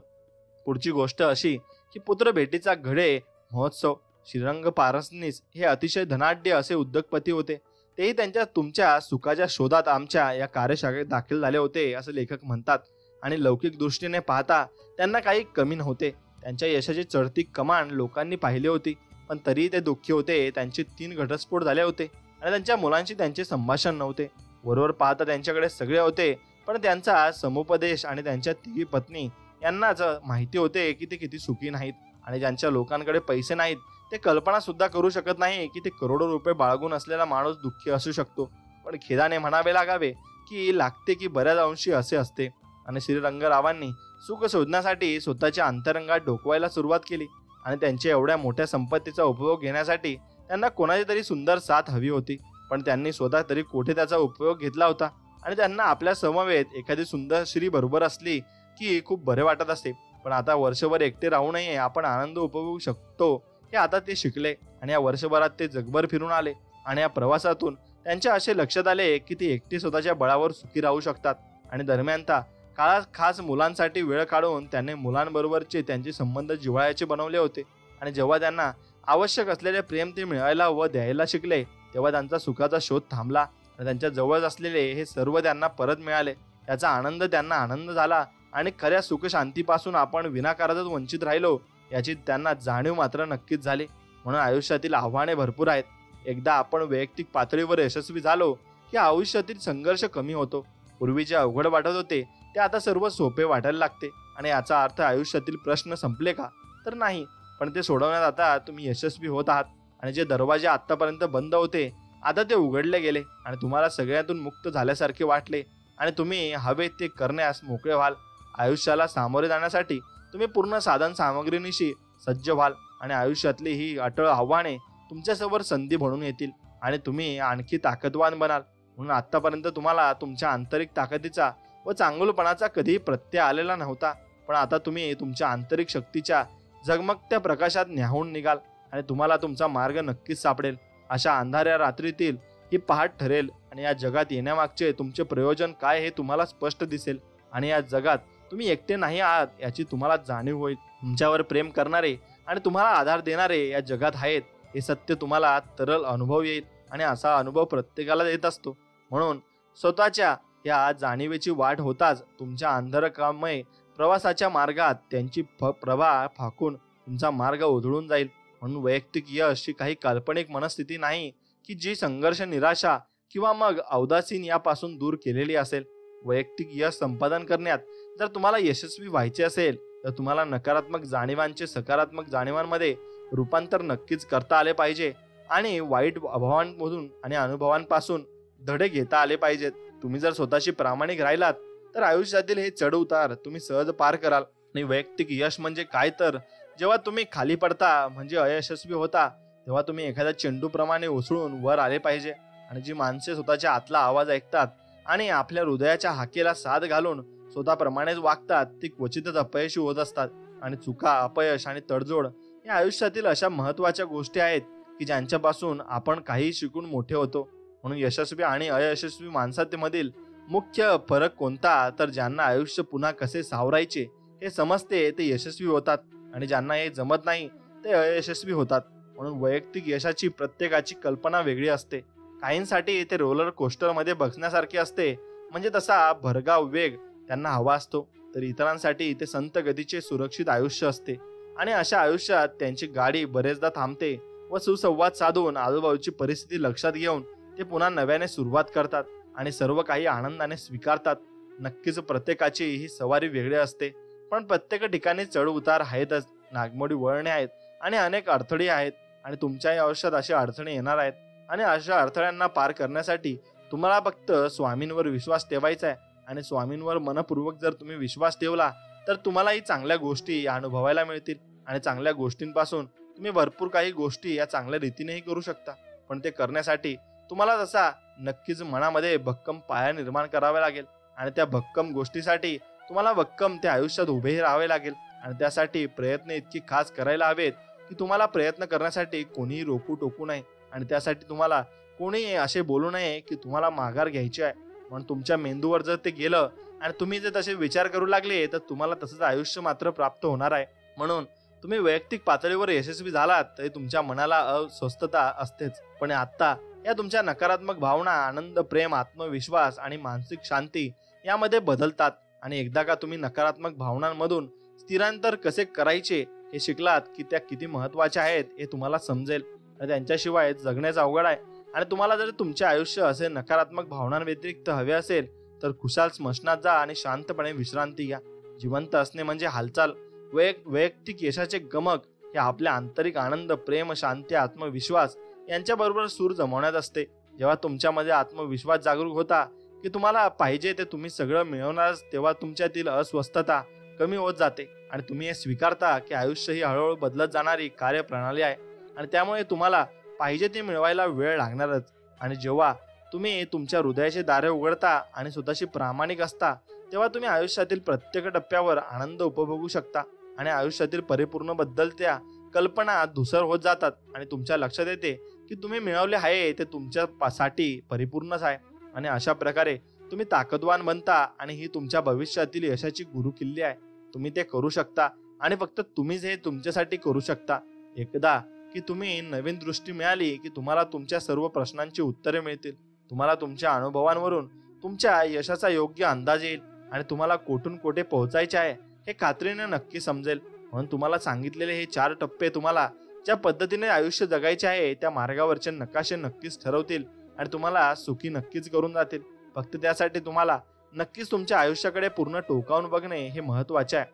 A: पुढची गोष्ट अशी की पुत्र भेटीचा घडे महोत्सव. श्रीरंग पारसनीस हे अतिशय धनाढ्य असे उद्योगपती होते. तेही त्यांच्या तुमच्या सुखाच्या शोधात आमच्या या कार्यशाखेत दाखल झाले होते असे लेखक म्हणतात. आणि लौकिक दृष्टीने पाहता त्यांना काही कमी नव्हते. त्यांच्या यशाची चढती कमान लोकांनी पाहिली होती, पण तरीही ते दुःखी होते. त्यांचे 3 घटस्फोट झाले होते आणि त्यांच्या मुलांशी त्यांचे संभाषण नव्हते. वरवर पाहता त्यांच्याकडे सगळे होते, पण त्यांचा समुपदेश आणि त्यांच्या 3 पत्नी यांनाच माहिती होते की ते किती सुखी नाहीत. आणि ज्यांच्या लोकांकडे पैसे नाहीत ते कल्पना सुद्धा करू शकत नाही की ते करोडो रुपये बाळगून असलेला माणूस दुःखी असू शकतो. पण खेदाने म्हणावे लागावे की लागते की बऱ्याच अंशी असे असते. आणि श्रीरंगरावांनी सुख शोधण्यासाठी स्वतःच्या अंतरंगात डोकवायला सुरुवात केली. आणि त्यांच्या एवढ्या मोठ्या संपत्तीचा उपयोग घेण्यासाठी त्यांना कोणाची तरी सुंदर साथ हवी होती. पण त्यांनी स्वतः तरी कोठे त्याचा उपयोग घेतला होता. आणि त्यांना आपल्या समवेत एखादी सुंदर स्त्री बरोबर असली की खूप बरे वाटत असे. पण आता वर्षभर एकटे राहूनही आपण आनंद उपभोगू शकतो हे आता ते शिकले. आणि या वर्षभरात ते जगभर फिरून आले. आणि या प्रवासातून त्यांच्या असे लक्षात आले की ते एकटे स्वतःच्या बळावर सुखी राहू शकतात. आणि दरम्यानता काळात खास मुलांसाठी वेळ काढून त्यांनी मुलांबरोबरचे त्यांचे संबंध जिव्हाळ्याचे बनवले होते. आणि जेव्हा त्यांना आवश्यक असलेले प्रेम ते मिळायला व द्यायला शिकले तेव्हा त्यांचा सुखाचा शोध थांबला. आणि त्यांच्या जवळ असलेले हे सर्व त्यांना परत मिळाले. याचा आनंद त्यांना आनंद झाला. आणि खऱ्या सुख शांतीपासून आपण विनाकारातच वंचित राहिलो याची त्यांना जाणीव मात्र नक्कीच झाली. म्हणून आयुष्यातील आव्हाने भरपूर आहेत. एकदा आपण वैयक्तिक पातळीवर यशस्वी झालो की आयुष्यातील संघर्ष कमी होतो. पूर्वी जे अवघड वाटत होते ते आता सर्व सोपे वाटायला लागते. आणि याचा अर्थ आयुष्यातील प्रश्न संपले का? तर नाही, पण ते सोडवण्यात आता तुम्ही यशस्वी होत आहात. आणि जे दरवाजे आतापर्यंत बंद होते आता ते उघडले गेले आणि तुम्हाला सगळ्यातून मुक्त झाल्यासारखे वाटले. आणि तुम्ही हवे ते करण्यास मोकळे व्हाल. आयुष्याला सामोरे जाण्यासाठी तुम्ही पूर्ण साधन सामग्रीनिशी सज्ज व्हाल. आणि आयुष्यातली ही अटळ आव्हाने तुमच्यासमोर संधी म्हणून येतील आणि तुम्ही आणखी ताकदवान बनाल. म्हणून आतापर्यंत तुम्हाला तुमच्या आंतरिक ताकदीचा व चांगुलपणाचा कधीही प्रत्यय आलेला नव्हता. पण आता तुम्ही तुमच्या आंतरिक शक्तीच्या झगमगत्या प्रकाशात न्याहून निघाल आणि तुम्हाला तुमचा मार्ग नक्कीच सापडेल. अशा अंधाऱ्या रात्रीतील ही पहाट ठरेल आणि या जगात येण्यामागचे तुमचे प्रयोजन काय हे तुम्हाला स्पष्ट दिसेल. आणि या जगात तुम्ही एकटे नाही आहात याची तुम्हाला जाणीव होईल. तुमच्यावर प्रेम करणारे आणि तुम्हाला आधार देणारे या जगात आहेत हे सत्य तुम्हाला तरल अनुभव येईल. आणि असा अनुभव प्रत्येकाला येत असतो. म्हणून स्वतःच्या या जाणीवेची वाट होताच तुमच्या अंधकारमय प्रवासाच्या मार्गात त्यांची प्रभा फाकून तुमचा मार्ग उधळून जाईल. म्हणून वैयक्तिक यश ही काही काल्पनिक मनस्थिती नाही की जी संघर्ष, निराशा किंवा मग औदासीन यापासून दूर केलेली असेल. वैयक्तिक यश संपादन करण्यात जर तुम्हाला यशस्वी व्हायचे असेल तर तुम्हाला नकारात्मक जाणीवांचे सकारात्मक जाणीवांमध्ये रूपांतर नक्कीच करता आले पाहिजे. आणि वाईट अनुभवांमधून आणि अनुभवांपासून धडे घेता आले पाहिजेत. तुम्ही जर स्वतःशी प्रामाणिक राहिलात तर आयुष्यातील हे चढ उतार तुम्ही सहज पार कराल. आणि वैयक्तिक यश म्हणजे काय तर जेव्हा तुम्ही खाली पडता म्हणजे अयशस्वी होता तेव्हा तुम्ही एखाद्या चेंडूप्रमाणे उसळून वर आले पाहिजे. आणि जी माणसे स्वतःच्या आतला आवाज ऐकतात आणि आपल्या हृदयाच्या हाकेला साथ घालून स्वतःप्रमाणेच वागतात ती क्वचितच अपयशी होत असतात. आणि चुका, अपयश आणि तडजोड या आयुष्यातील अशा महत्त्वाच्या गोष्टी आहेत की ज्यांच्यापासून आपण काही शिकून मोठे होतो. म्हणून यशस्वी आणि अयशस्वी माणसांमधील मुख्य फरक कोणता, तर ज्यांना आयुष्य पुन्हा कसे सावरायचे हे समजते ते यशस्वी होतात आणि ज्यांना हे जमत नाही ते अयशस्वी होतात. म्हणून वैयक्तिक यशाची प्रत्येकाची कल्पना वेगळी असते. काहींसाठी ते रोलर कोस्टर मध्ये बसण्यासारखे असते, म्हणजे तसा भरधाव वेग त्यांना हवा असतो, तर इतरांसाठी ते संत गतीचे सुरक्षित आयुष्य असते. आणि अशा आयुष्यात त्यांची गाडी बरेचदा थांबते व सुसंवाद साधून आजूबाजूची परिस्थिती लक्षात घेऊन ते पुन्हा नव्याने सुरुवात करतात आणि सर्व काही आनंदाने स्वीकारतात. नक्कीच प्रत्येकाची ही सवारी वेगळी असते, पण प्रत्येक ठिकाणी चढ उतार आहेतच, नागमोडी वळणे आहेत आणि अनेक अडथळे आहेत. आणि तुमच्याही आयुष्यात अशा अडचणी येणार आहेत आणि अशा अडथळ्यांना पार करण्यासाठी तुम्हाला फक्त स्वामींवर विश्वास ठेवायचा आहे. आणि स्वामींवर मनपूर्वक जर तुम्ही विश्वास ठेवला तर तुम्हालाही चांगल्या गोष्टी अनुभवायला मिळतील आणि चांगल्या गोष्टींपासून तुम्ही भरपूर काही गोष्टी या चांगल्या रीतीनेही करू शकता. पण ते करण्यासाठी तुम्हाला तसा नक्कीच मनामध्ये भक्कम पाया निर्माण करावा लागेल आणि त्या भक्कम गोष्टीसाठी तुम्हाला भक्कम त्या आयुष्यात उभेही राहावे लागेल. आणि त्यासाठी प्रयत्न इतकी खास करायला हवेत की तुम्हाला प्रयत्न करण्यासाठी कोणीही रोखू टोकू नये आणि त्यासाठी तुम्हाला कोणी असे बोलू नये की तुम्हाला माघार घ्यायची आहे. म्हणून तुमच्या मेंदूवर जर ते गेलं आणि तुम्ही जर तसे विचार करू लागले तर तुम्हाला तसंच आयुष्य मात्र प्राप्त होणार आहे. म्हणून तुम्ही वैयक्तिक पातळीवर यशस्वी झालात तरी तुमच्या मनाला अस्वस्थता असतेच, पण आता या तुमच्या नकारात्मक भावना आनंद, प्रेम, आत्मविश्वास आणि मानसिक शांती यामध्ये बदलतात. आणि एकदा का तुम्ही नकारात्मक भावनांमधून स्थिरांतर कसे करायचे हे शिकलात की त्या किती महत्वाच्या आहेत हे तुम्हाला समजेल. त्यांच्याशिवाय जगण्याचं अवघड आहे. आणि तुम्हाला जर तुमचे आयुष्य असे नकारात्मक भावनांव्यतिरिक्त हवे असेल तर खुशाल स्मशनात जा आणि शांतपणे विश्रांती घ्या. जिवंत असणे म्हणजे हालचाल. वैयक्तिक यशाचे गमक हे आपल्या आंतरिक आनंद, प्रेम, शांती, आत्मविश्वास यांच्याबरोबर सूर जमवण्यात असते. जेव्हा तुमच्यामध्ये आत्मविश्वास जागरूक होता की तुम्हाला पाहिजे ते तुम्ही सगळं मिळवणार, तेव्हा तुमच्यातील अस्वस्थता कमी होत जाते आणि तुम्ही हे स्वीकारता की आयुष्य ही हळूहळू बदलत जाणारी कार्यप्रणाली आहे आणि त्यामुळे तुम्हाला पाहिजे ते मिळवायला वेळ लागणारच. आणि जेव्हा तुम्ही तुमच्या हृदयाचे दारे उघडता आणि स्वतःशी प्रामाणिक असता तेव्हा तुम्ही आयुष्यातील प्रत्येक टप्प्यावर आनंद उपभोगू शकता आणि आयुष्यातील परिपूर्ण बद्दलत्या कल्पना धुसर होत जातात आणि तुमच्या लक्षात येते की तुम्ही मिळवले आहे ते तुमच्यासाठी परिपूर्णच आहे. आणि अशा प्रकारे तुम्ही ताकदवान बनता आणि ही तुमच्या भविष्यातील यशाची गुरुकिल्ली आहे. तुम्ही ते करू शकता आणि फक्त तुम्हीच हे तुमच्यासाठी करू शकता. एकदा की तुम्ही नवीन दृष्टी मिळाली की तुम्हाला तुमच्या सर्व प्रश्नांची उत्तरे मिळतील. तुम्हाला तुमच्या अनुभवांवरून तुमच्या यशाचा योग्य अंदाज येईल आणि तुम्हाला कोठून कोठे पोहोचायचे आहे हे खात्रीने नक्की समजेल. म्हणून तुम्हाला सांगितलेले हे 4 टप्पे तुम्हाला ज्या पद्धतीने आयुष्य जगायचे आहे त्या मार्गावरचे नकाशे नक्कीच ठरवतील आणि तुम्हाला सुखी नक्कीच करून जातील. फक्त त्यासाठी तुम्हाला नक्कीच तुमच्या आयुष्याकडे पूर्ण टोकावून बघणे हे महत्वाचे आहे.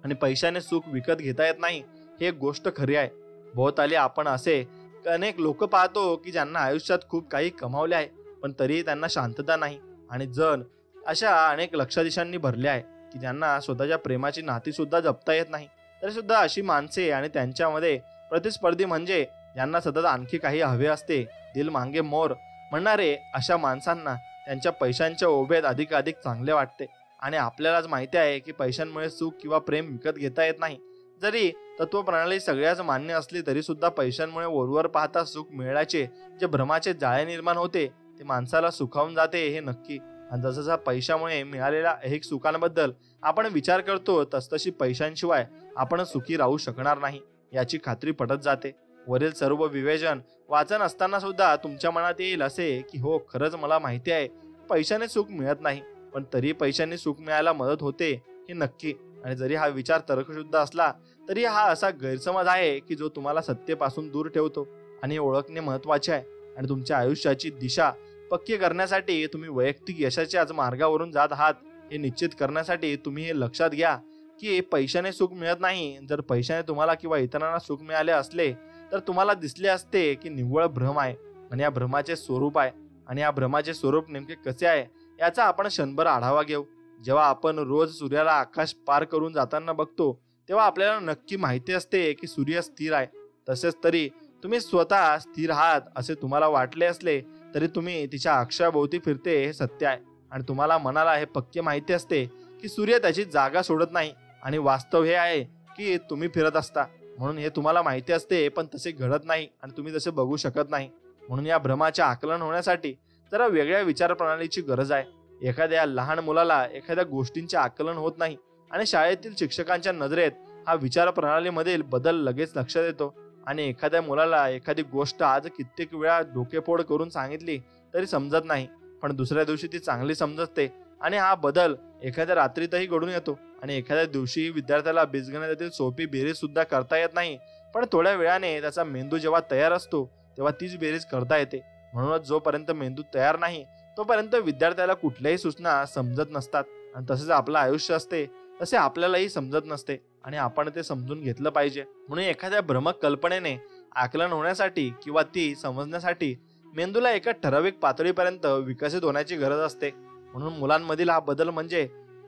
A: आणि पैशाने सुख विकत घेता येत नाही हे एक गोष्ट खरी आहे. भोवताली आपण असे अनेक लोक पाहतो की ज्यांना आयुष्यात खूप काही कमावले आहे पण तरीही त्यांना शांतता नाही. आणि जण अशा अनेक लक्षाधीशांनी भरले आहे की ज्यांना स्वतःच्या प्रेमाची नाती सुद्धा जपता येत नाही. तरी सुद्धा अशी माणसे आणि त्यांच्यामध्ये प्रतिस्पर्धी म्हणजे ज्यांना सतत आणखी काही हवे असते, दिल मांगे मोर म्हणणारे अशा माणसांना त्यांच्या पैशांच्या ओभ्यात अधिकाधिक चांगले वाटते. आणि आपल्यालाच माहिती आहे की पैशांमुळे सुख किंवा प्रेम विकत घेता येत नाही. जरी तत्वप्रणाली सगळ्याच मान्य असली तरी सुद्धा पैशांमुळे वरवर पाहता सुख मिळण्याचे जे भ्रमाचे जाळे निर्माण होते ते माणसाला सुखावून जाते हे नक्की. आणि जसजसा पैशामुळे मिळालेल्या ऐहिक सुखांबद्दल आपण विचार करतो तसतशी पैशांशिवाय आपण सुखी राहू शकणार नाही याची खात्री पटत जाते. वरील सर्व विवेचन वाचन असताना सुद्धा तुमच्या मनात येईल असे की हो, खरंच मला माहिती आहे पैशाने सुख मिळत नाही, पण तरी पैशाने सुख मिळायला मदत होते हे नक्की. आणि जरी हा विचार तर्कशुद्ध असला तरी हा असा गैरसमज आहे की जो तुम्हाला सत्तेपासून दूर ठेवतो. आणि ओळखणे महत्वाचे आहे. आणि तुमच्या आयुष्याची दिशा पक्की करण्यासाठी तुम्ही वैयक्तिक यशाच्याच मार्गावरून जात आहात हे निश्चित करण्यासाठी तुम्ही हे लक्षात घ्या की पैशाने सुख मिळत नाही. जर पैशाने तुम्हाला किंवा इतरांना सुख मिळाले असले तर तुम्हाला दिसले असते की निव्वळ भ्रम आहे आणि या भ्रमाचे स्वरूप आहे. आणि या भ्रमाचे स्वरूप नेमके कसे आहे याचा आपण क्षणभर आढावा घेऊ. जेव्हा आपण रोज सूर्याला आकाश पार करून जाताना बघतो तेव्हा आपल्याला नक्की माहिती असते की सूर्य स्थिर आहे. तसेच तरी तुम्ही स्वतः स्थिर आहात असे तुम्हाला वाटले असले तरी तुम्ही तिच्या अक्षाभोवती फिरते हे सत्य आहे. आणि तुम्हाला मनाला हे पक्के माहिती असते की सूर्य त्याची जागा सोडत नाही आणि वास्तव हे आहे की तुम्ही फिरत असता. म्हणून हे तुम्हाला माहिती असते पण तसे घडत नाही आणि तुम्ही तसे बघू शकत नाही. म्हणून या भ्रमाचे आकलन होण्यासाठी जरा वेगळ्या विचारप्रणालीची गरज आहे. एखाद्या लहान मुलाला एखाद्या गोष्टींचे आकलन होत नाही आणि शाळेतील शिक्षकांच्या नजरेत हा विचार प्रणालीमधील बदल लगेच लक्षात येतो. आणि एखाद्या मुलाला एखादी गोष्ट आज कित्येक वेळा डोकेफोड करून सांगितली तरी समजत नाही, पण दुसऱ्या दिवशी ती चांगली समजते. आणि हा बदल एखाद्या रात्रीतही घडून येतो. आणि एखाद्या दिवशी विद्यार्थ्याला बीजगणितातील सोपी बेरीज सुद्धा करता येत नाही, पण थोड्या वेळाने त्याचा मेंदू जेव्हा तयार असतो तेव्हा तीच बेरीज करता येते. म्हणूनच जोपर्यंत मेंदू तयार नाही तोपर्यंत विद्यार्थ्याला कुठल्याही सूचना समजत नसतात. आणि तसेच आपलं आयुष्य असते तसे आपल्यालाही समजत नसते आणि आपण ते समजून घेतलं पाहिजे. म्हणून एखाद्या भ्रमक कल्पनेने आकलन होण्यासाठी किंवा ती समजण्यासाठी मेंदूला एका ठराविक पातळीपर्यंत विकसित होण्याची गरज असते. म्हणून मुलांमधील हा बदल म्हणजे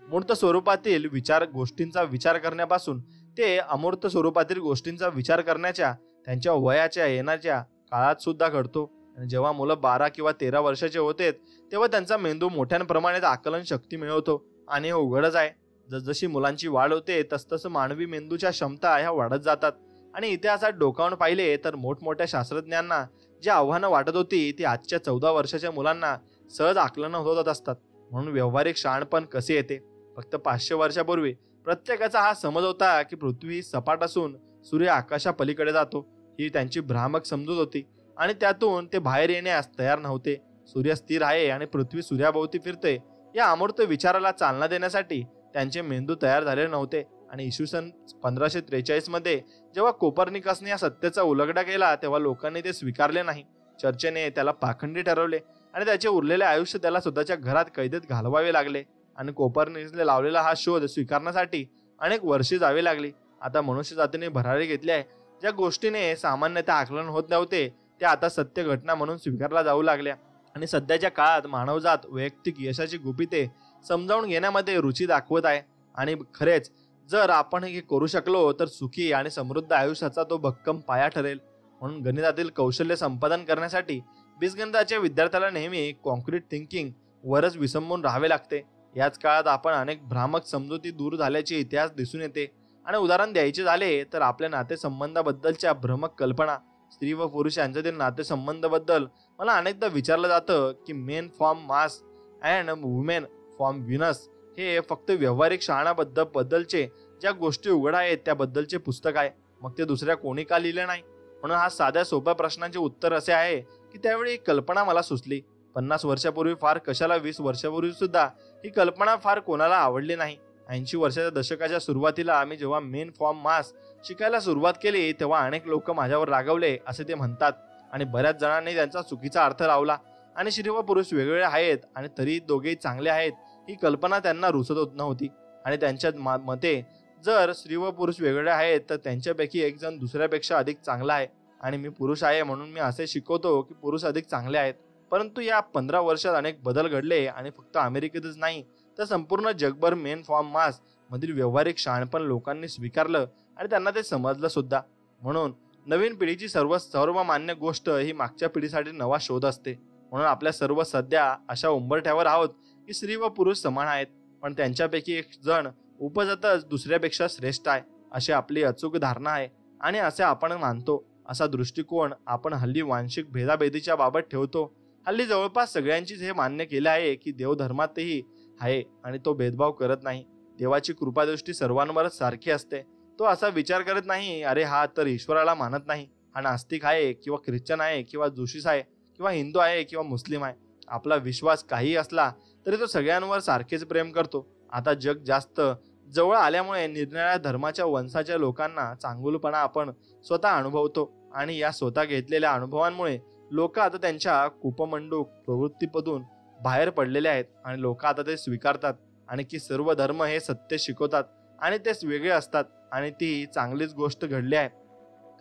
A: मूर्त स्वरूपातील गोष्टींचा विचार करण्यापासून ते अमूर्त स्वरूपातील गोष्टींचा विचार करण्याच्या त्यांच्या वयाच्या येण्याच्या काळात सुद्धा घडतो. आणि जेव्हा मुलं 12 किंवा 13 वर्षाचे होते तेव्हा त्यांचा मेंदू मोठ्या प्रमाणात आकलन शक्ती मिळवतो. आणि हे उघडच आहे, जसजशी मुलांची वाढ होते तसतसं मानवी मेंदूच्या क्षमता ह्या वाढत जातात. आणि इतिहासात डोकावून पाहिले तर मोठमोठ्या शास्त्रज्ञांना जी आव्हानं वाटत होती ती आजच्या 14 वर्षाच्या मुलांना सहज आकलन होत असतात. म्हणून व्यावहारिक शहाणपण कसे येते? फक्त 500 वर्षापूर्वी प्रत्येकाचा हा समज होता की पृथ्वी सपाट असून सूर्य आकाशा पलीकडे जातो. ही त्यांची भ्रामक समजूत होती आणि त्यातून ते बाहेर येण्यास तयार नव्हते. सूर्य स्थिर आहे आणि पृथ्वी सूर्याभोवती फिरते या अमूर्त विचाराला चालना देण्यासाठी त्यांचे मेंदू तयार झालेले नव्हते. आणि इसवी सन 1543 मध्ये जेव्हा कोपर्निकसने या सत्याचा उलगडा केला तेव्हा लोकांनी ते स्वीकारले नाही. चर्चेने त्याला पाखंडी ठरवले आणि त्याचे उरलेले आयुष्य त्याला स्वतःच्या घरात कैदेत घालवावे लागले. आणि कोपर्निकसने लावलेला हा शोध स्वीकारण्यासाठी अनेक वर्षे जावी लागली. आता मनुष्य जातीने भरारी घेतली आहे. ज्या गोष्टीने सामान्यतः आकलन होत नव्हते त्या आता सत्य घटना म्हणून स्वीकारला जाऊ लागल्या. आणि सध्याच्या काळात मानवजात वैयक्तिक यशाची गुपिते समजावून घेण्यामध्ये रुची दाखवत आहे. आणि खरेच जर आपण हे करू शकलो तर सुखी आणि समृद्ध आयुष्याचा तो भक्कम पाया ठरेल. म्हणून गणितातील कौशल्य संपादन करण्यासाठी बीजगणिताच्या विद्यार्थ्याला नेहमी कॉन्क्रीट थिंकिंग वरच विसंबून राहावे लागते. याच काळात आपण अनेक भ्रामक समजुती दूर झाल्याचे इतिहास दिसून येते. आणि उदाहरण द्यायचे झाले तर आपल्या नातेसंबंधाबद्दलच्या भ्रमक कल्पना, स्त्री व पुरुष यांच्यातील नातेसंबंधाबद्दल मला अनेकदा विचारलं जातं की main from Mars and women from Venus हे फक्त व्यावहारिक शहाणाबद्दलचे ज्या गोष्टी उघड आहेत त्याबद्दलचे पुस्तक आहे, मग ते दुसऱ्या कोणी का लिहिले नाही? म्हणून हा साध्या सोप्या प्रश्नाचे उत्तर असे आहे की त्यावेळी एक कल्पना मला सुचली. 50 वर्षापूर्वी फार कशाला 20 वर्षापूर्वी सुद्धा ही कल्पना फार कोणाला आवडली नाही. 80 वर्षाच्या दशकाच्या सुरुवातीला आम्ही जेव्हा मेन फ्रॉम मार्स शिकायला सुरुवात केली तेव्हा अनेक लोक माझ्यावर रागवले असे ते म्हणतात. आणि बऱ्याच जणांनी त्यांचा चुकीचा अर्थ लावला. आणि स्त्री व पुरुष वेगवेगळे आहेत आणि तरी दोघेही चांगले आहेत ही कल्पना त्यांना रुचत नव्हती. आणि त्यांच्या मते जर स्त्री व पुरुष वेगवेगळे आहेत तर त्यांच्यापैकी एक जण दुसऱ्यापेक्षा अधिक चांगला आहे. आणि मी पुरुष आहे म्हणून मी असे शिकवतो की पुरुष अधिक चांगले आहेत. परंतु या 15 वर्षात अनेक बदल घडले आणि फक्त अमेरिकेतच नाही तर संपूर्ण जगभर मेन फ्रॉम मार्स मधील व्यावहारिक शहाणपण लोकांनी स्वीकारलं आणि त्यांना ते समजलं सुद्धा. म्हणून नवीन पिढीची सर्वमान्य गोष्ट ही मागच्या पिढीसाठी नवा शोध असते. म्हणून आपल्या सर्व सध्या अशा उंबरठ्यावर आहोत की स्त्री व पुरुष समान आहेत, पण त्यांच्यापैकी एक जण उपजतच दुसऱ्यापेक्षा श्रेष्ठ आहे अशी आपली अचूक धारणा आहे. आणि असे आपण मानतो. असा दृष्टिकोन आपण हल्ली वांशिक भेदाभेदीच्या बाबत ठेवतो. हल्ली जवळपास सगळ्यांचीच हे मान्य केले आहे की देव धर्मातही आहे आणि तो भेदभाव करत नाही. देवाची कृपादृष्टी सर्वांवरच सारखी असते. तो असा विचार करत नाही अरे हा तर ईश्वराला मानत नाही, हा नास्तिक आहे किंवा ख्रिश्चन आहे किंवा जोशीस आहे किंवा हिंदू आहे किंवा मुस्लिम आहे. आपला विश्वास काही असला तरी तो सगळ्यांवर सारखेच प्रेम करतो. आता जग जास्त जवळ आल्यामुळे निरनिराळ्या धर्माच्या वंशाच्या लोकांना चांगुलपणा आपण स्वतः अनुभवतो. आणि या स्वतः घेतलेल्या अनुभवांमुळे लोक आता त्यांच्या कुपमंडूक प्रवृत्तीमधून बाहेर पडलेले आहेत. आणि लोक आता ते स्वीकारतात आणि की सर्व धर्म हे सत्य शिकवतात आणि ते वेगळे असतात. आणि ती चांगलीच गोष्ट घडली आहे.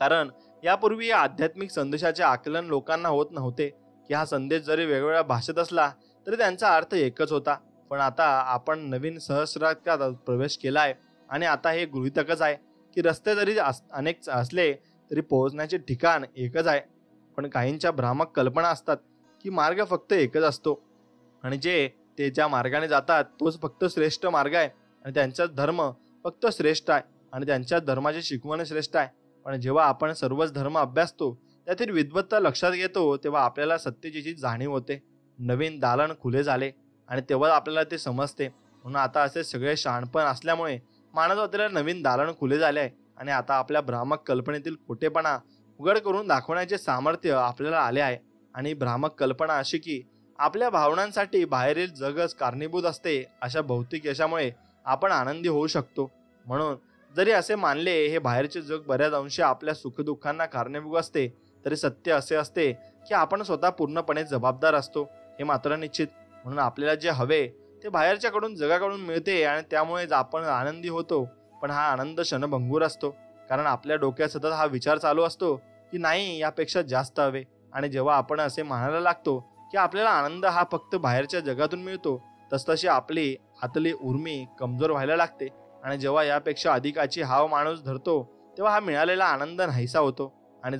A: कारण यापूर्वी या आध्यात्मिक संदेशाचे आकलन लोकांना होत नव्हते की हा संदेश जरी वेगवेगळ्या भाषेत असला तरी त्यांचा अर्थ एकच होता. पण आता आपण नवीन सहस्राब्दात प्रवेश केला आहे आणि आता हे गृहीतकच आहे की रस्ते जरी अनेक असले तरी पोहोचण्याचे ठिकाण एकच आहे. पण काहींच्या भ्रामक कल्पना असतात की मार्ग फक्त एकच असतो आणि ते ज्या मार्गाने जातात तोच फक्त श्रेष्ठ मार्ग आहे आणि त्यांचा धर्म फक्त श्रेष्ठ आहे आणि त्यांच्या धर्माची शिकवण श्रेष्ठ आहे. पण जेव्हा आपण सर्वच धर्म अभ्यासतो त्यातील विद्वत्ता लक्षात घेतो तेव्हा आपल्याला सत्यतेची जाणीव होते. नवीन दालन खुले झाले आणि तेव्हा आपल्याला ते समजते. म्हणून आता असे सगळे शहाणपण असल्यामुळे मानवजातीला नवीन दालन खुले झाले आहे आणि आता आपल्या भ्रामक कल्पनेतील खोटेपणा उघड करून दाखवण्याचे सामर्थ्य आपल्याला आले आहे. आणि भ्रामक कल्पना अशी की आपल्या भावनांसाठी बाहेरील जगच कारणीभूत असते, अशा भौतिक यशामुळे आपण आनंदी होऊ शकतो. म्हणून जरी असे मानले हे बाहेरचे जग बऱ्याच अंशी आपल्या सुखदुःखांना कारणीभूत असते, तरी सत्य असे असते की आपण स्वतः पूर्णपणे जबाबदार असतो, हे मात्र निश्चित. म्हणून आपल्याला जे हवे ते बाहेरच्याकडून जगाकडून मिळते आणि त्यामुळेच आपण आनंदी होतो. पण हा आनंद क्षणभंगूर असतो, कारण आपल्या डोक्यात सतत हा विचार चालू असतो की नाही, यापेक्षा जास्त हवे. आणि जेव्हा आपण असे म्हणायला लागतो की आपल्याला आनंद हा फक्त बाहेरच्या जगातून मिळतो, तसतशी आपली आतली उर्मी कमजोर व्हायला लागते. आणि जेव्हा यापेक्षा अधिकाची हाव माणूस धरतो, तेव्हा हा मिळालेला आनंद नाहीसा होतो. आणि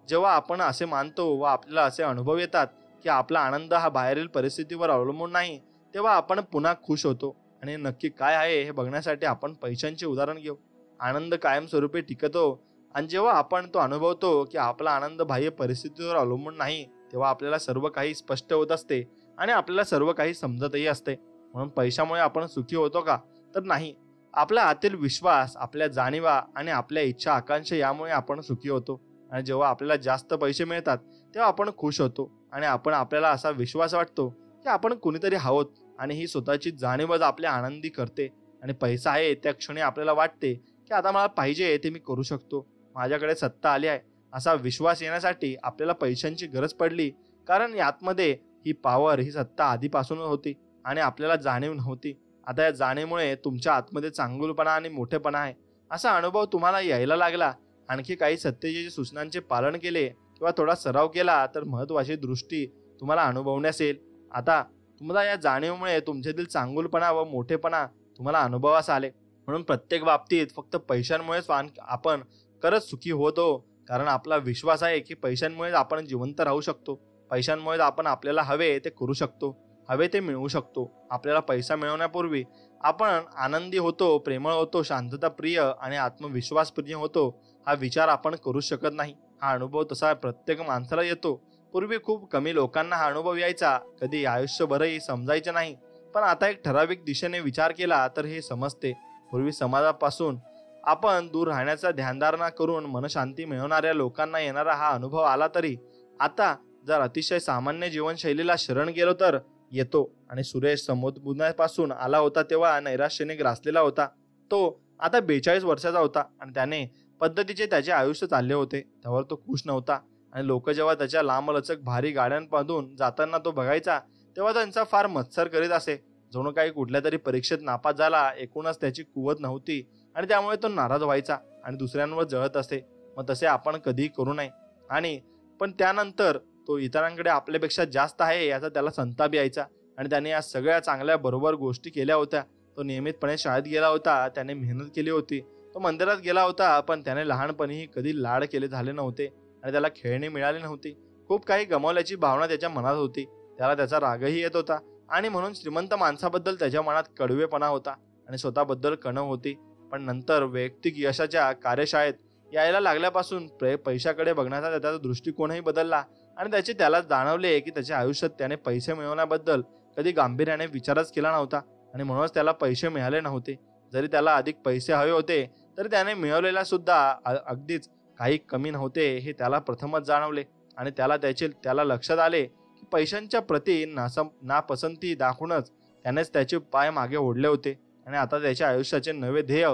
A: जेव्हा आपण असे मानतो व आपल्याला असे अनुभव येतात की आपला आनंद हा बाहेरील परिस्थितीवर अवलंबून नाही, तेव्हा आपण पुन्हा खुश होतो. आणि नक्की काय आहे हे बघण्यासाठी आपण पैशांचे उदाहरण घेऊ. आनंद कायमस्वरूपी टिकतो, आणि जेव्हा आपण तो अनुभवतो की आपला आनंद बाह्य परिस्थितीवर अवलंबून नाही, तेव्हा आपल्याला सर्व काही स्पष्ट होत असते आणि आपल्याला सर्व काही समजतही असते. म्हणून पैशामुळे आपण सुखी होतो का? तर नाही. आपल्या आतील विश्वास, आपल्या जाणीवा आणि आपल्या इच्छा आकांक्षा यामुळे आपण सुखी होतो. आणि जेव्हा आपल्याला जास्त पैसे मिळतात तेव्हा आपण खुश होतो आणि आपल्याला असा विश्वास वाटतो की आपण कुणीतरी आहोत, आणि ही स्वतःची जाणीवच आपल्या आनंदी करते. आणि पैसा आहे त्या क्षणी आपल्याला वाटते की आता मला पाहिजे ते मी करू शकतो, माझ्याकडे सत्ता आली आहे. असा विश्वास येण्यासाठी आपल्याला पैशांची गरज पडली, कारण यातमध्ये ही पॉवर, ही सत्ता आधीपासूनच होती आणि आपल्याला जाणीव नव्हती. आता या जाणीवेमुळे तुमच्या आतमध्ये चांगुलपणा आणि मोठेपणा आहे असा अनुभव तुम्हाला यायला लागला. आणखी काही सत्तेचे सूचनांचे पालन केले किंवा थोडा सराव केला तर महत्वाची दृष्टी तुम्हाला अनुभवण्यास येईल. आता तुम्हाला या जाणीवेमुळे तुमच्यातील चांगुलपणा व मोठेपणा तुम्हाला अनुभवास आले. म्हणून प्रत्येक बाबतीत फक्त पैशांमुळेच आपण खरंच सुखी होतो, कारण आपला विश्वास आहे की पैशांमुळेच आपण जिवंत राहू शकतो. पैशांमुळेच आपण आपल्याला हवे ते करू शकतो, हवे ते मिळवू शकतो. आपल्याला पैसा मिळवण्यापूर्वी आपण आनंदी होतो, प्रेमळ होतो, शांतताप्रिय आणि आत्मविश्वासप्रिय होतो, हा विचार आपण करू शकत नाही. हा अनुभव तसा प्रत्येक माणसाला येतो. पूर्वी खूप कमी लोकांना हा अनुभव यायचा, कधी आयुष्यभरही समजायचे नाही. पण आता एक ठराविक दिशेने विचार केला तर हे समजते. पूर्वी समाजापासून आपण दूर राहण्याचा ध्यानधारणा करून मनशांती मिळवणाऱ्या लोकांना येणारा हा अनुभव आला, तरी आता जर अतिशय सामान्य जीवनशैलीला शरण गेलो तर येतो. आणि सुरेश समुद्रपासून आला होता तेव्हा नैराश्याने ग्रासलेला होता. तो आता 42 वर्षाचा होता आणि त्याने पद्धतीचे त्याचे आयुष्य चालले होते. त्यावर तो खुश नव्हता. आणि लोक जेव्हा त्याच्या लांबलचक भारी गाड्यांमधून जाताना तो बघायचा, तेव्हा त्यांचा फार मत्सर करीत असे. जणू काही कुठल्या तरी परीक्षेत नापास झाला, एकूणच त्याची कुवत नव्हती आणि त्यामुळे तो नाराज व्हायचा आणि दुसऱ्यांवर जळत असे. मग तसे आपण कधीही करू नये. पण त्यानंतर तो इतरांकडे आपल्यापेक्षा जास्त आहे याचा त्याला संताप यायचा. आणि त्याने या सगळ्या चांगल्या बरोबर गोष्टी केल्या होत्या. तो नियमितपणे शाळेत गेला होता, त्याने मेहनत केली होती, तो मंदिरात गेला होता, पण त्याने लहानपणीही कधी लाड केले झाले नव्हते आणि त्याला खेळणी मिळाली नव्हती. खूप काही गमावल्याची भावना त्याच्या मनात होती. त्याला त्याचा रागही येत होता आणि म्हणून श्रीमंत माणसाबद्दल त्याच्या मनात कडवेपणा होता आणि स्वतःबद्दल कणव होती. पण नंतर वैयक्तिक यशाच्या कार्यशाळेत यायला लागल्यापासून पैशाकडे बघण्याचा त्याचा दृष्टिकोनही बदलला आणि त्याला जाणवले की त्याच्या आयुष्यात त्याने पैसे मिळवण्याबद्दल कधी गांभीर्याने विचारच केला नव्हता आणि म्हणूनच त्याला पैसे मिळाले नव्हते. जरी त्याला अधिक पैसे हवे होते तरी त्याने मिळवलेला सुद्धा अगदीच काही कमी नव्हते हे त्याला प्रथमच जाणवले. आणि त्याला लक्षात आले की पैशांच्या प्रती नापसंती दाखवूनच त्यानेच त्याचे पाय मागे ओढले होते. आणि आता त्याच्या आयुष्याचे नवे ध्येय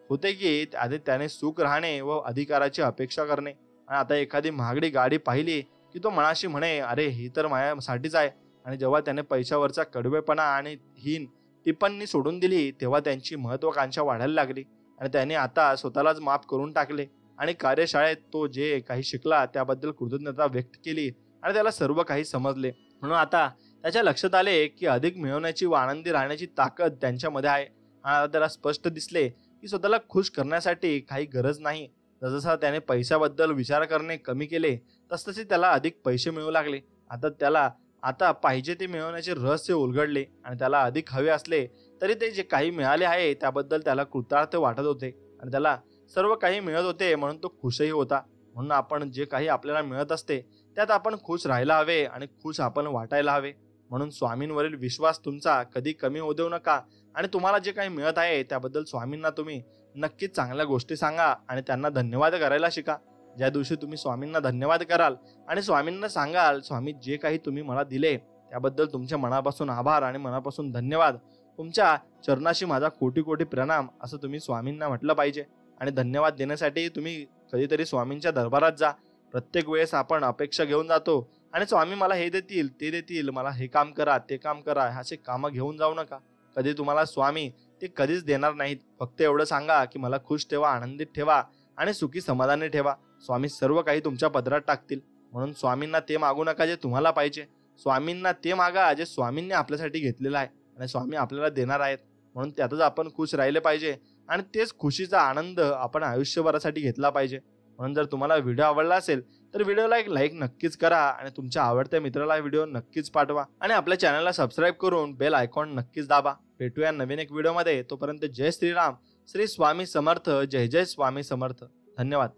A: होते की आधी त्याने सुख राहणे व अधिकाराची अपेक्षा करणे. आणि आता एखादी महागडी गाडी पाहिली की तो मनाशी म्हणे, अरे ही तर माझ्यासाठीच आहे. आणि जेव्हा त्याने पैशावरचा कडवेपणा आणि हीन टिप्पणी सोडून दिली तेव्हा त्यांची महत्वाकांक्षा वाढायला लागली. आणि त्याने आता स्वतःलाच माफ करून टाकले आणि कार्यशाळेत तो जे काही शिकला त्याबद्दल कृतज्ञता व्यक्त केली आणि त्याला सर्व काही समजले. म्हणून आता त्याच्या लक्षात आले की अधिक मिळवण्याची व आनंदी राहण्याची ताकद त्यांच्यामध्ये आहे. आणि आता त्याला स्पष्ट दिसले की स्वतःला खुश करण्यासाठी काही गरज नाही. जसं त्याने पैशाबद्दल विचार करणे कमी केले तसतसे त्याला अधिक पैसे मिळू लागले. आता पाहिजे ते मिळवण्याचे रहस्य उलगडले आणि त्याला अधिक हवे असले तरी ते जे काही मिळाले आहे त्याबद्दल त्याला कृतार्थ वाटत होते आणि त्याला सर्व काही मिळत होते म्हणून तो खुशही होता. म्हणून आपण जे काही आपल्याला मिळत असते त्यात आपण खुश राहायला हवे आणि खुश आपण वाटायला हवे. म्हणून स्वामींवरील विश्वास तुमचा कधी कमी होऊ देऊ नका आणि तुम्हाला जे काही मिळत आहे त्याबद्दल स्वामींना तुम्ही नक्कीच चांगल्या गोष्टी सांगा आणि त्यांना धन्यवाद करायला शिका. ज्या दिवशी तुम्ही स्वामींना धन्यवाद कराल आणि स्वामींना सांगाल, स्वामी जे काही तुम्ही मला दिले त्याबद्दल तुमच्या मनापासून आभार आणि मनापासून धन्यवाद, तुमच्या चरणाशी माझा कोटी कोटी प्रणाम, असं तुम्ही स्वामींना म्हटलं पाहिजे. आणि धन्यवाद देण्यासाठी तुम्ही कधीतरी स्वामींच्या दरबारात जा. प्रत्येक वेळेस आपण अपेक्षा घेऊन जातो आणि स्वामी मला हे देतील ते देतील, मला हे काम करा ते काम करा, असे कामं घेऊन जाऊ नका. कधी तुम्हाला स्वामी ते कधीच देणार नाहीत. फक्त एवढं सांगा की मला खुश ठेवा, आनंदित ठेवा आणि सुखी समाधानी ठेवा. स्वामी सर्व काही तुमच्या पदरात टाकतील. म्हणून स्वामींना ते मागू नका जे तुम्हाला पाहिजे. स्वामींना ते मागा जे स्वामींनी आपल्यासाठी घेतलेलं आहे आणि स्वामी आपल्याला देणार आहेत. म्हणून त्यातच आपण खुश राहिले पाहिजे आणि तेच खुशीचा आनंद आपण आयुष्यभरासाठी घेतला पाहिजे. म्हणून जर तुम्हाला व्हिडिओ आवडला असेल तर व्हिडिओला एक लाईक नक्कीच करा आणि तुमच्या आवडत्या मित्राला व्हिडिओ नक्कीच पाठवा आणि आपल्या चॅनलला सबस्क्राईब करून बेल आयकॉन नक्कीच दाबा. भेटूया नवीन एक व्हिडिओमध्ये. तोपर्यंत जय श्रीराम, श्री स्वामी समर्थ, जय जय स्वामी समर्थ. धन्यवाद.